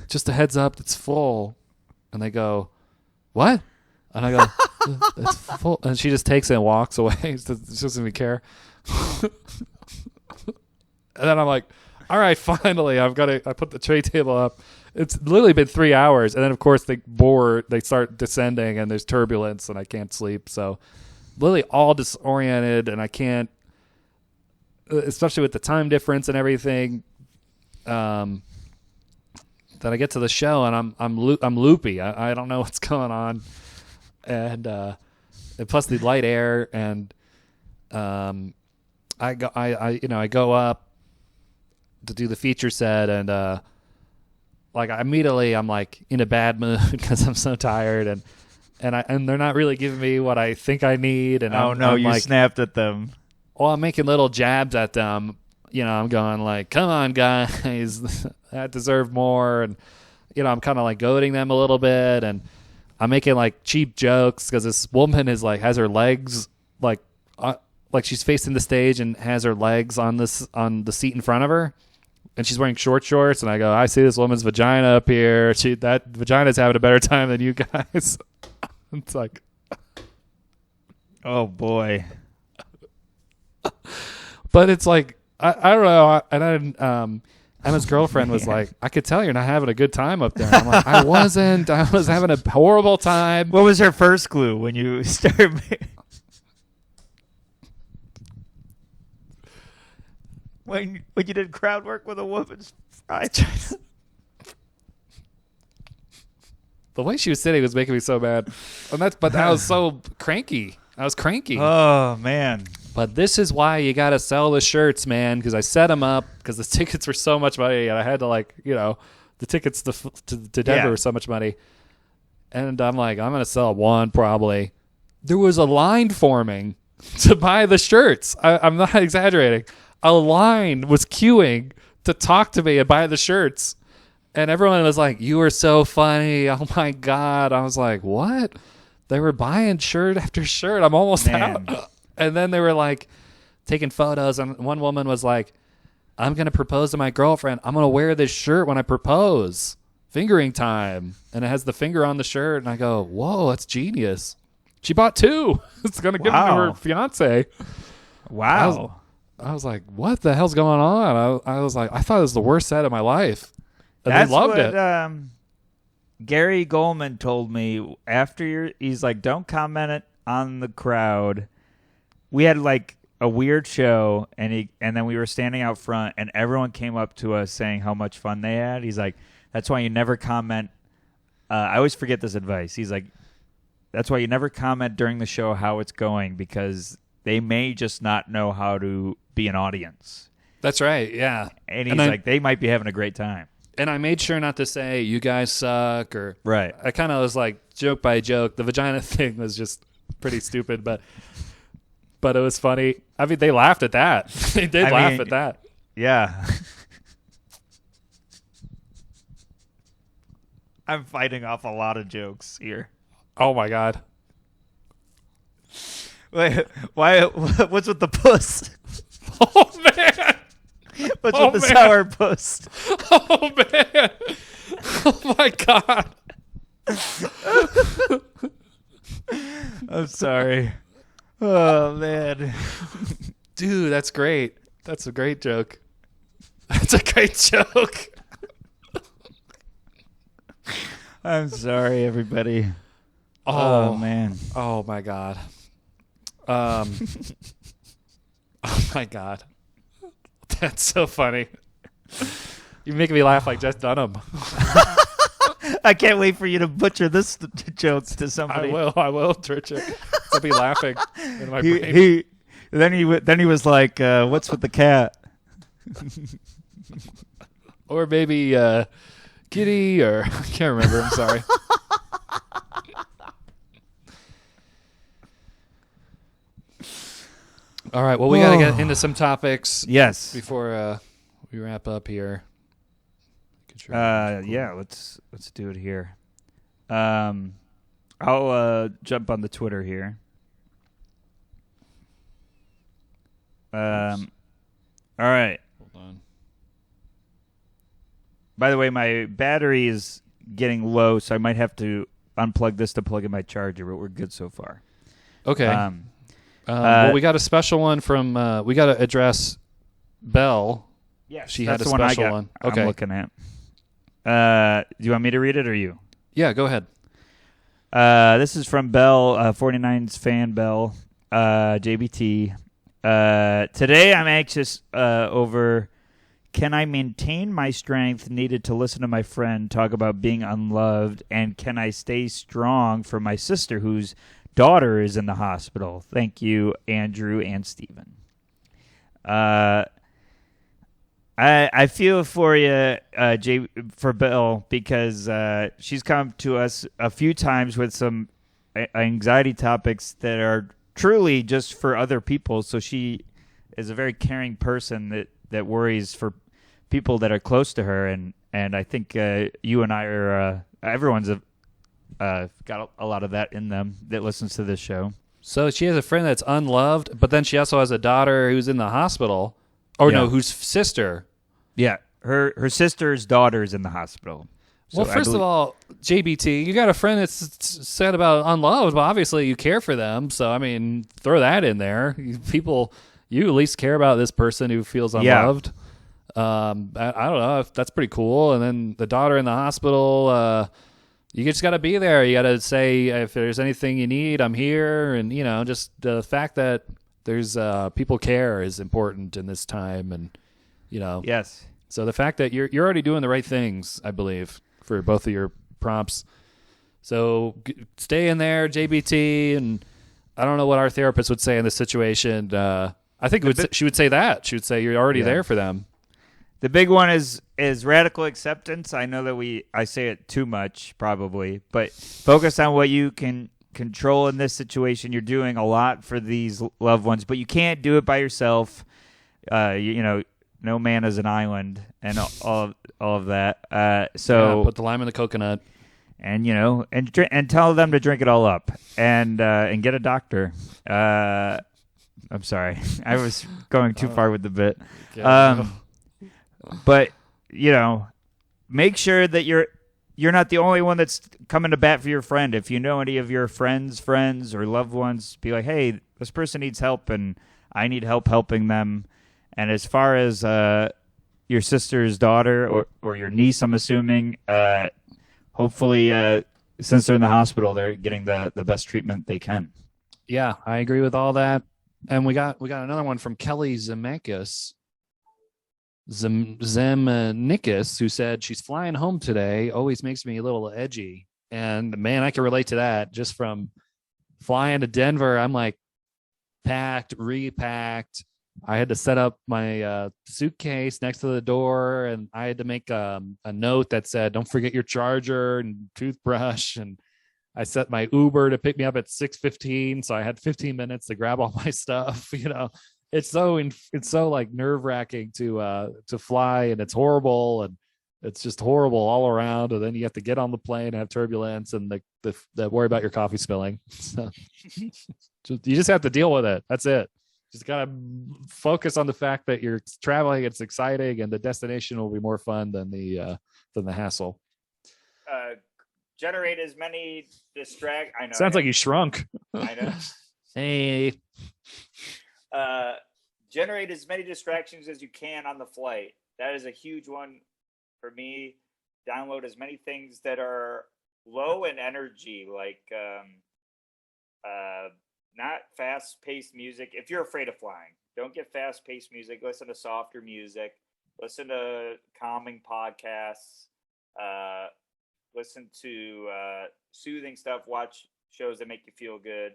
Just a heads up, it's full. And they go, what? And I go, it's full. And she just takes it and walks away. She doesn't even care. And then I'm like, all right, finally, I put the tray table up. It's literally been 3 hours. And then, of course, they start descending, and there's turbulence, and I can't sleep. So literally all disoriented, and I can't, especially with the time difference and everything, that I get to the show, and I'm loopy. I don't know what's going on. And plus the light air, and I go up to do the feature set, and like immediately I'm like in a bad mood because I'm so tired, and they're not really giving me what I think I need. And I'm you like, snapped at them. Well, I'm making little jabs at them. I'm going like, come on, guys, that deserve more. And, I'm kind of like goading them a little bit. And I'm making like cheap jokes because this woman is like, has her legs like she's facing the stage and has her legs on the seat in front of her. And she's wearing short shorts. And I go, I see this woman's vagina up here. That vagina's having a better time than you guys. It's like, oh boy. But it's like, I don't know. And Emma's girlfriend was like, I could tell you're not having a good time up there. I'm like, I wasn't. I was having a horrible time. What was her first clue when you started? when you did crowd work with a woman's fries? The way she was sitting was making me so mad. But I was so cranky. I was cranky. Oh, man. But this is why you got to sell the shirts, man, because I set them up because the tickets were so much money, and I had to, like, the tickets to Denver were so much money. And I'm like, I'm going to sell one probably. There was a line forming to buy the shirts. I'm not exaggerating. A line was queuing to talk to me and buy the shirts. And everyone was like, you were so funny. Oh, my God. I was like, what? They were buying shirt after shirt. I'm almost out. And then they were like taking photos. And one woman was like, I'm going to propose to my girlfriend. I'm going to wear this shirt when I propose. Fingering time. And it has the finger on the shirt. And I go, whoa, that's genius. She bought two. It's going to give them to her fiance. Wow. I was like, what the hell's going on? I was like, I thought it was the worst set of my life. And That's they loved what, it. Gary Goldman told me after he's like, don't comment it on the crowd. We had like a weird show, and then we were standing out front, and everyone came up to us saying how much fun they had. He's like, that's why you never comment. I always forget this advice. He's like, that's why you never comment during the show how it's going, because they may just not know how to be an audience. That's right, yeah. And he's like, they might be having a great time. And I made sure not to say, you guys suck, or... Right. I kind of was like, joke by joke. The vagina thing was just pretty stupid, but it was funny. I mean, they laughed at that. They did laugh at that. Yeah. I'm fighting off a lot of jokes here. Oh, my God. Wait, why? What's with the puss? Oh, man. What's with the sour puss? Oh, man. Oh, my God. I'm sorry. Oh, man. Dude, that's great. That's a great joke. That's a great joke. I'm sorry, everybody. Oh, man. Oh, my God. my God. That's so funny. You're making me laugh like Jeff Dunham. I can't wait for you to butcher this joke to somebody. I will, Richard. I'll be laughing in my brain. Then he was like, "What's with the cat?" Or maybe Kitty, or I can't remember. I'm sorry. All right. Well, we got to get into some topics. Yes. Before we wrap up here. Yeah. Let's do it here. I'll jump on the Twitter here. All right. Hold on. By the way, my battery is getting low, so I might have to unplug this to plug in my charger, but we're good so far. Okay. Well, we got a special one from. We got to address Belle. Yes, she had a special one. Okay, I'm looking at. Do you want me to read it or you? Yeah, go ahead. This is from Belle, 49's fan Belle, JBT. Today I'm anxious over. Can I maintain my strength needed to listen to my friend talk about being unloved, and can I stay strong for my sister whose daughter is in the hospital? Thank you, Andrew and Stephen. I feel for you, for Bill, because she's come to us a few times with some anxiety topics that are truly just for other people. So she is a very caring person that worries for people that are close to her, and I think you and I are everyone's got a lot of that in them that listens to this show. So she has a friend that's unloved, but then she also has a daughter who's in the hospital. Or no, whose sister. Yeah, her sister's daughter's in the hospital. So well, first of all, JBT, you got a friend that's said about unloved, but obviously you care for them. So, I mean, throw that in there. You at least care about this person who feels unloved. Yeah. I don't know. That's pretty cool. And then the daughter in the hospital, you just got to be there. You got to say, if there's anything you need, I'm here. And, just the fact that there's people care is important in this time. And, Yes. So the fact that you're already doing the right things, I believe, for both of your prompts. So stay in there, JBT. And I don't know what our therapist would say in this situation. I think she would say that. She would say you're already there for them. The big one is radical acceptance. I know that I say it too much, probably, but focus on what you can control in this situation. You're doing a lot for these loved ones, but you can't do it by yourself. No man is an island, and all of that. So put the lime in the coconut, and and tell them to drink it all up, and get a doctor. I'm sorry, I was going too far with the bit. But make sure that you're not the only one that's coming to bat for your friend. If you know any of your friends or loved ones, be like, hey, this person needs help, and I need help helping them. And as far as your sister's daughter or your niece, I'm assuming, hopefully, since they're in the hospital, they're getting the best treatment they can. Yeah, I agree with all that. And we got another one from Kelly Zemeckis. Zemnikis, who said she's flying home today, always makes me a little edgy. And man, I can relate to that. Just from flying to Denver, I'm like packed, repacked. I had to set up my suitcase next to the door, and I had to make a note that said, don't forget your charger and toothbrush. And I set my Uber to pick me up at 6:15. So I had 15 minutes to grab all my stuff, It's so like nerve wracking to fly, and it's horrible, and it's just horrible all around. And then you have to get on the plane and have turbulence, and the worry about your coffee spilling. So you just have to deal with it. That's it. Just gotta focus on the fact that you're traveling. It's exciting, and the destination will be more fun than the hassle. Generate as many I know. Sounds like you shrunk. I know. Hey. Generate as many distractions as you can on the flight. That is a huge one for me. Download as many things that are low in energy, like not fast-paced music. If you're afraid of flying, Don't get fast-paced music. Listen to softer music. Listen to calming podcasts. Uh, listen to soothing stuff. Watch shows that make you feel good.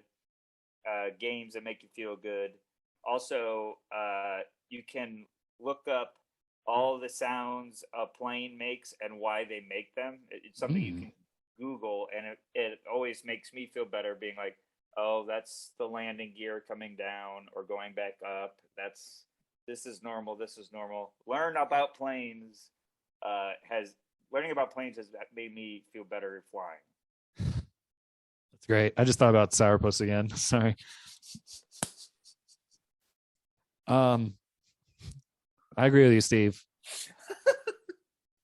Games that make you feel good. Also, you can look up all the sounds a plane makes and why they make them. It's something you can Google, and it always makes me feel better being like, oh, that's the landing gear coming down or going back up. This is normal. This is normal. Learning about planes has made me feel better flying. That's great. I just thought about sourpuss again. Sorry. I agree with you, Steve.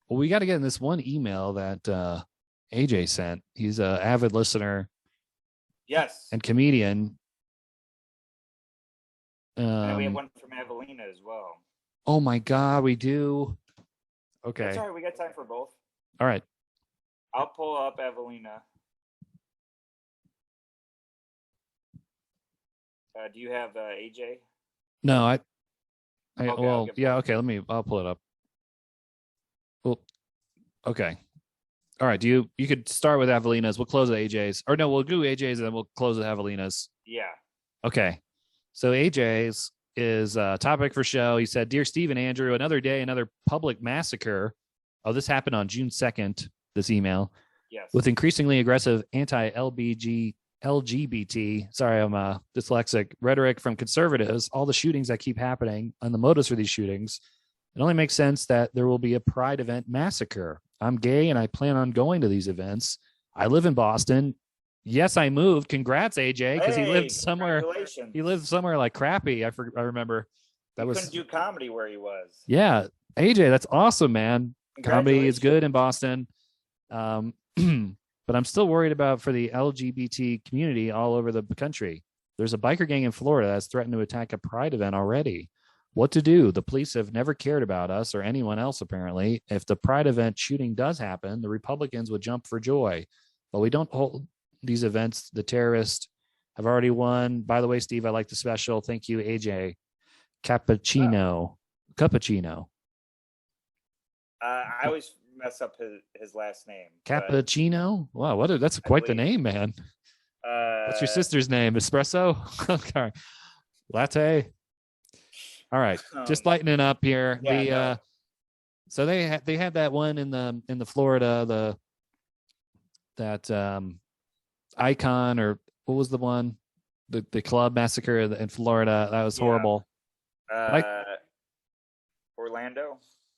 Well, we got to get in this one email that AJ sent. He's an avid listener. Yes. And comedian. And we have one from Evelina as well. Oh my God, we do. Okay. That's all right. We got time for both. All right. I'll pull up Evelina. Do you have AJ? No, Okay, okay. I'll pull it up. Well, okay. All right. You could start with Evelina's. We'll close with AJ's. Or no, we'll do AJ's and then we'll close with Evelina's. Yeah. Okay. So AJ's is a topic for show. He said, "Dear Steve and Andrew, another day, another public massacre." Oh, this happened on June 2nd, this email. Yes. With increasingly aggressive LGBT, sorry, I'm dyslexic, rhetoric from conservatives, all the shootings that keep happening and the motives for these shootings, it only makes sense that there will be a Pride event massacre. I'm gay and I plan on going to these events. I live in Boston. Yes, I moved. Congrats, AJ, because he lived somewhere. He lived somewhere like crappy. I remember. Couldn't do comedy where he was. Yeah, AJ, that's awesome, man. Comedy is good in Boston. But I'm still worried about for the LGBT community all over the country. There's a biker gang in Florida that's threatened to attack a Pride event already. What to do? The police have never cared about us or anyone else, apparently. If the Pride event shooting does happen, the Republicans would jump for joy. But we don't hold these events. The terrorists have already won. By the way, Steve, I like the special. Thank you, AJ. Cappuccino. I always mess up his last name. Cappuccino? Wow, that's quite the name, man. What's your sister's name? Espresso? Okay. Latte? All right. Just lightening up here. Yeah, so they had that one in the Florida, that Icon, or what was the one? The club massacre in Florida. That was horrible.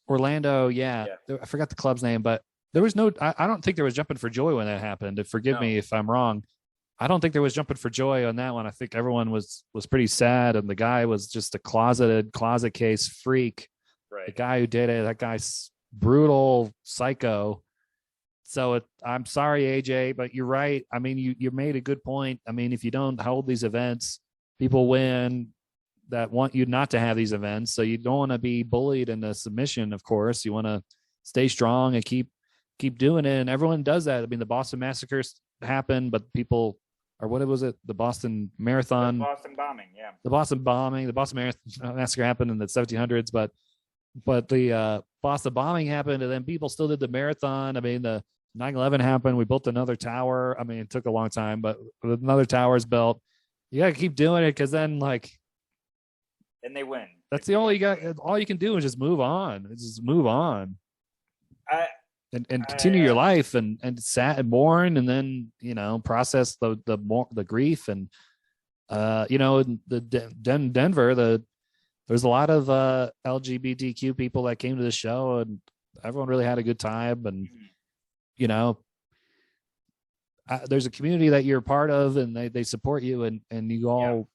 Orlando, yeah. I forgot the club's name, but there was no. I don't think there was jumping for joy when that happened. Forgive me if I'm wrong. I don't think there was jumping for joy on that one. I think everyone was pretty sad, and the guy was just a closet case freak. Right. The guy who did it, that guy's brutal psycho. So I'm sorry, AJ, but you're right. I mean, you made a good point. I mean, if you don't hold these events, people win that want you not to have these events. So you don't want to be bullied into submission, of course. You want to stay strong and keep doing it. And everyone does that. I mean, the Boston massacres happened, but people, or what was it? The Boston Marathon. The Boston bombing, yeah. The Boston Marathon massacre happened in the 1700s, but the Boston bombing happened, and then people still did the marathon. I mean, the 9/11 happened. We built another tower. I mean, it took a long time, but another tower is built. You got to keep doing it, because then, like, and they win. That's the only all you can do is just move on. Just move on. And continue your life and sad and mourn, and then process the grief, and Denver, there's a lot of LGBTQ people that came to the show, and everyone really had a good time, and there's a community that you're a part of, and they support you, and you all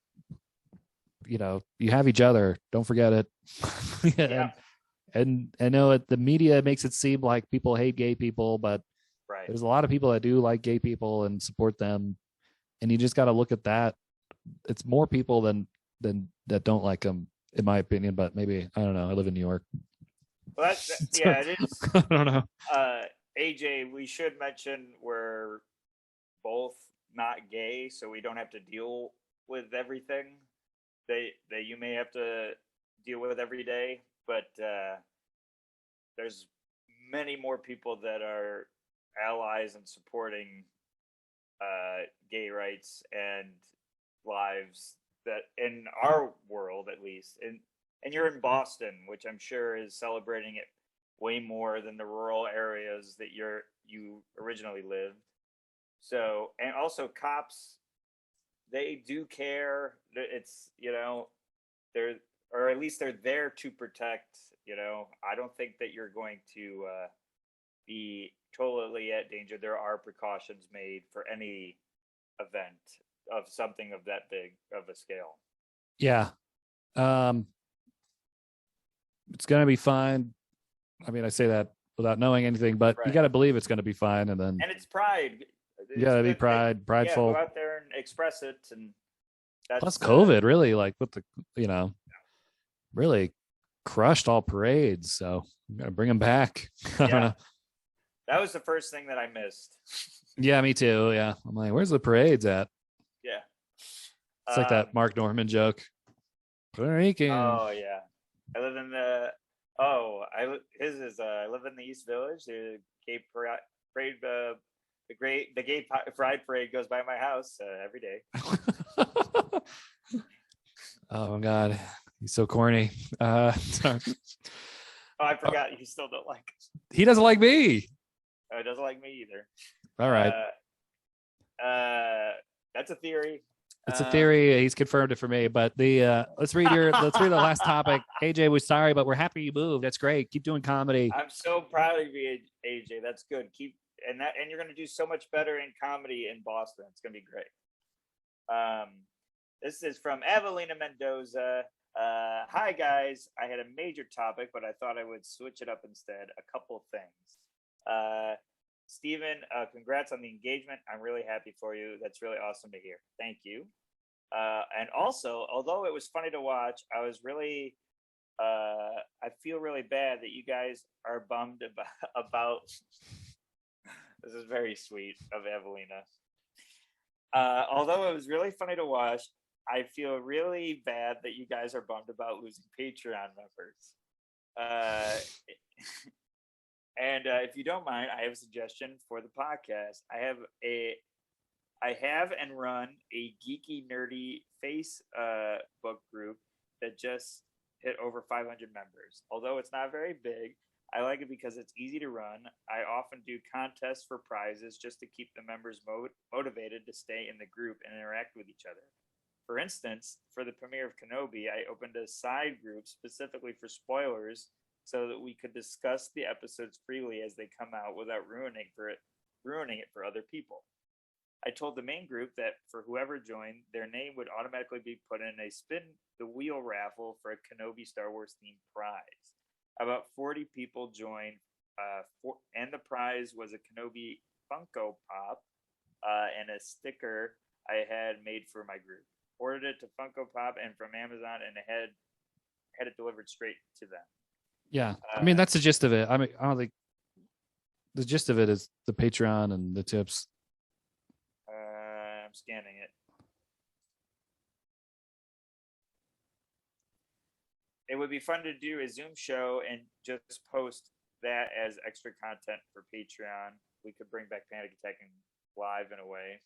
you have each other. Don't forget it. Yeah. And I know the media makes it seem like people hate gay people, but there's a lot of people that do like gay people and support them. And you just got to look at that. It's more people than that don't like them, in my opinion. But maybe, I don't know. I live in New York. Well, it is. I don't know. AJ, we should mention we're both not gay, so we don't have to deal with everything. that you may have to deal with every day, but there's many more people that are allies and supporting gay rights and lives that in our world at least, and you're in Boston, which I'm sure is celebrating it way more than the rural areas that you originally lived. So, and also cops, they do care. It's, they're, or at least they're there to protect. I don't think that you're going to be totally at danger. There are precautions made for any event of something of that big of a scale. Yeah. It's going to be fine. I mean, I say that without knowing anything, but you got to believe it's going to be fine. And it's pride. You got to be prideful. Yeah, go out there and express it. And plus COVID really, like, with the, really crushed all parades. So you got to bring them back. I don't know. That was the first thing that I missed. Yeah, me too. Yeah. I'm like, where's the parades at? Yeah. It's like that Mark Norman joke. Panicking. Oh, yeah. I live in I live in the East Village. The gay parade, the gay pride parade goes by my house every day. Oh God, he's so corny. Sorry. Oh, I forgot. You still don't like it. He doesn't like me. Oh, he doesn't like me either. All right. That's a theory. It's a theory. He's confirmed it for me. But let's read the last topic. AJ, we're sorry, but we're happy you moved. That's great. Keep doing comedy. I'm so proud of you, AJ. That's good. And you're going to do so much better in comedy in Boston. It's going to be great. This is from Evelina Mendoza. Hi guys. I had a major topic, but I thought I would switch it up instead. A couple things. Steven, congrats on the engagement. I'm really happy for you. That's really awesome to hear. Thank you. And also, although it was funny to watch, I was really, I feel really bad that you guys are bummed about this is very sweet of Evelina. Although it was really funny to watch, I feel really bad that you guys are bummed about losing Patreon members. And if you don't mind, I have a suggestion for the podcast. I have and run a geeky nerdy Facebook group that just hit over 500 members. Although it's not very big, I like it because it's easy to run. I often do contests for prizes just to keep the members motivated to stay in the group and interact with each other. For instance, for the premiere of Kenobi, I opened a side group specifically for spoilers so that we could discuss the episodes freely as they come out without ruining it for other people. I told the main group that for whoever joined, their name would automatically be put in a spin the wheel raffle for a Kenobi Star Wars themed prize. About 40 people joined, and the prize was a Kenobi Funko Pop and a sticker I had made for my group. Ordered it to Funko Pop and from Amazon, and had it delivered straight to them. Yeah, I mean that's the gist of it. I mean, I don't think the gist of it is the Patreon and the tips. I'm scanning it. It would be fun to do a Zoom show and just post that as extra content for Patreon. We could bring back Panic Attacking live in a way.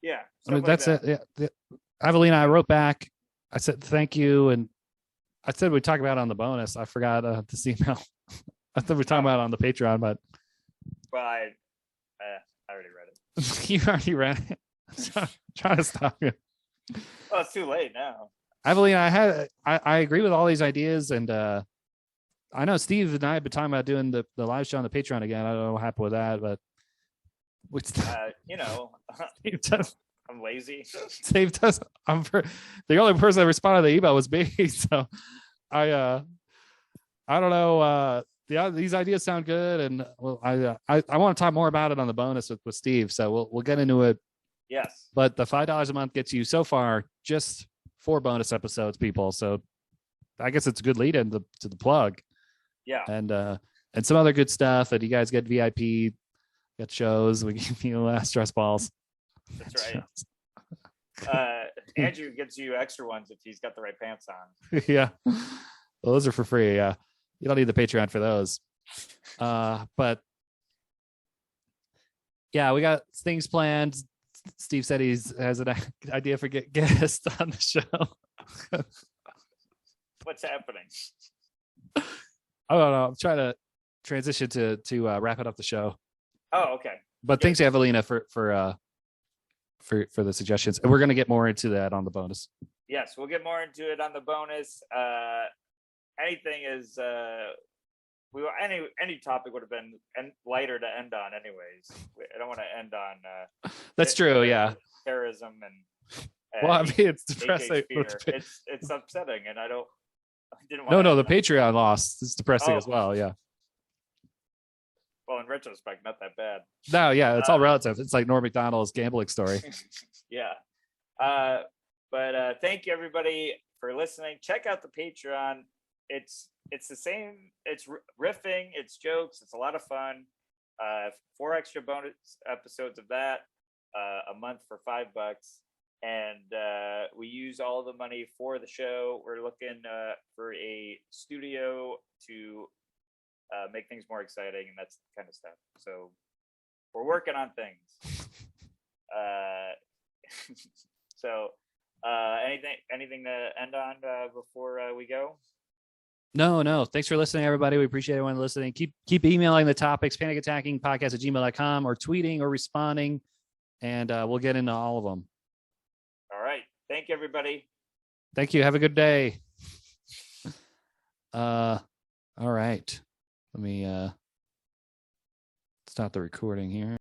Yeah. I mean, that's it. Yeah. Evelina, I wrote back. I said thank you, and I said we'd talk about it on the bonus. I forgot this email. I thought we'd talk about it on the Patreon, but well, I already read it. You already read it. I'm trying to stop you. Oh, it's too late now. Evelina, I agree with all these ideas, and I know Steve and I have been talking about doing the live show on the Patreon again. I don't know what happened with that, but I'm lazy. Steve does. The only person that responded to the email was me. So I don't know. These ideas sound good, and well, I want to talk more about it on the bonus with Steve. So we'll get into it. Yes. But the $5 a month gets you so far just 4 bonus episodes, people. So I guess it's a good lead in to the plug. Yeah. And some other good stuff that you guys get VIP, get shows. We give you stress balls. That's right. Andrew gives you extra ones if he's got the right pants on. Yeah. Well, those are for free. Yeah. You don't need the Patreon for those. But yeah, we got things planned. Steve said has an idea for guest on the show. What's happening? I don't know. I'm trying to transition to wrap it up the show. Oh, okay. But thanks, Evelina, for the suggestions, and we're gonna get more into that on the bonus. Yes, we'll get more into it on the bonus. Anything is any topic would have been lighter to end on, anyways. I don't want to end on. That's true. Yeah. Terrorism and. Well, I mean, it's depressing. It's upsetting, and I didn't want. No, the Patreon loss is depressing as well. Yeah. Well, in retrospect, not that bad. No, yeah, it's all relative. It's like Norm Macdonald's gambling story. Yeah. But thank you, everybody, for listening. Check out the Patreon. It's the same. It's riffing. It's jokes. It's a lot of fun. 4 extra bonus episodes of that a month for $5. And we use all the money for the show. We're looking for a studio to make things more exciting, and that's the kind of stuff. So we're working on things. So anything to end on before we go? No. Thanks for listening, everybody. We appreciate everyone listening. Keep emailing the topics, panicattackingpodcast@gmail.com, or tweeting or responding, and we'll get into all of them. All right. Thank you, everybody. Thank you. Have a good day. All right. Let me stop the recording here.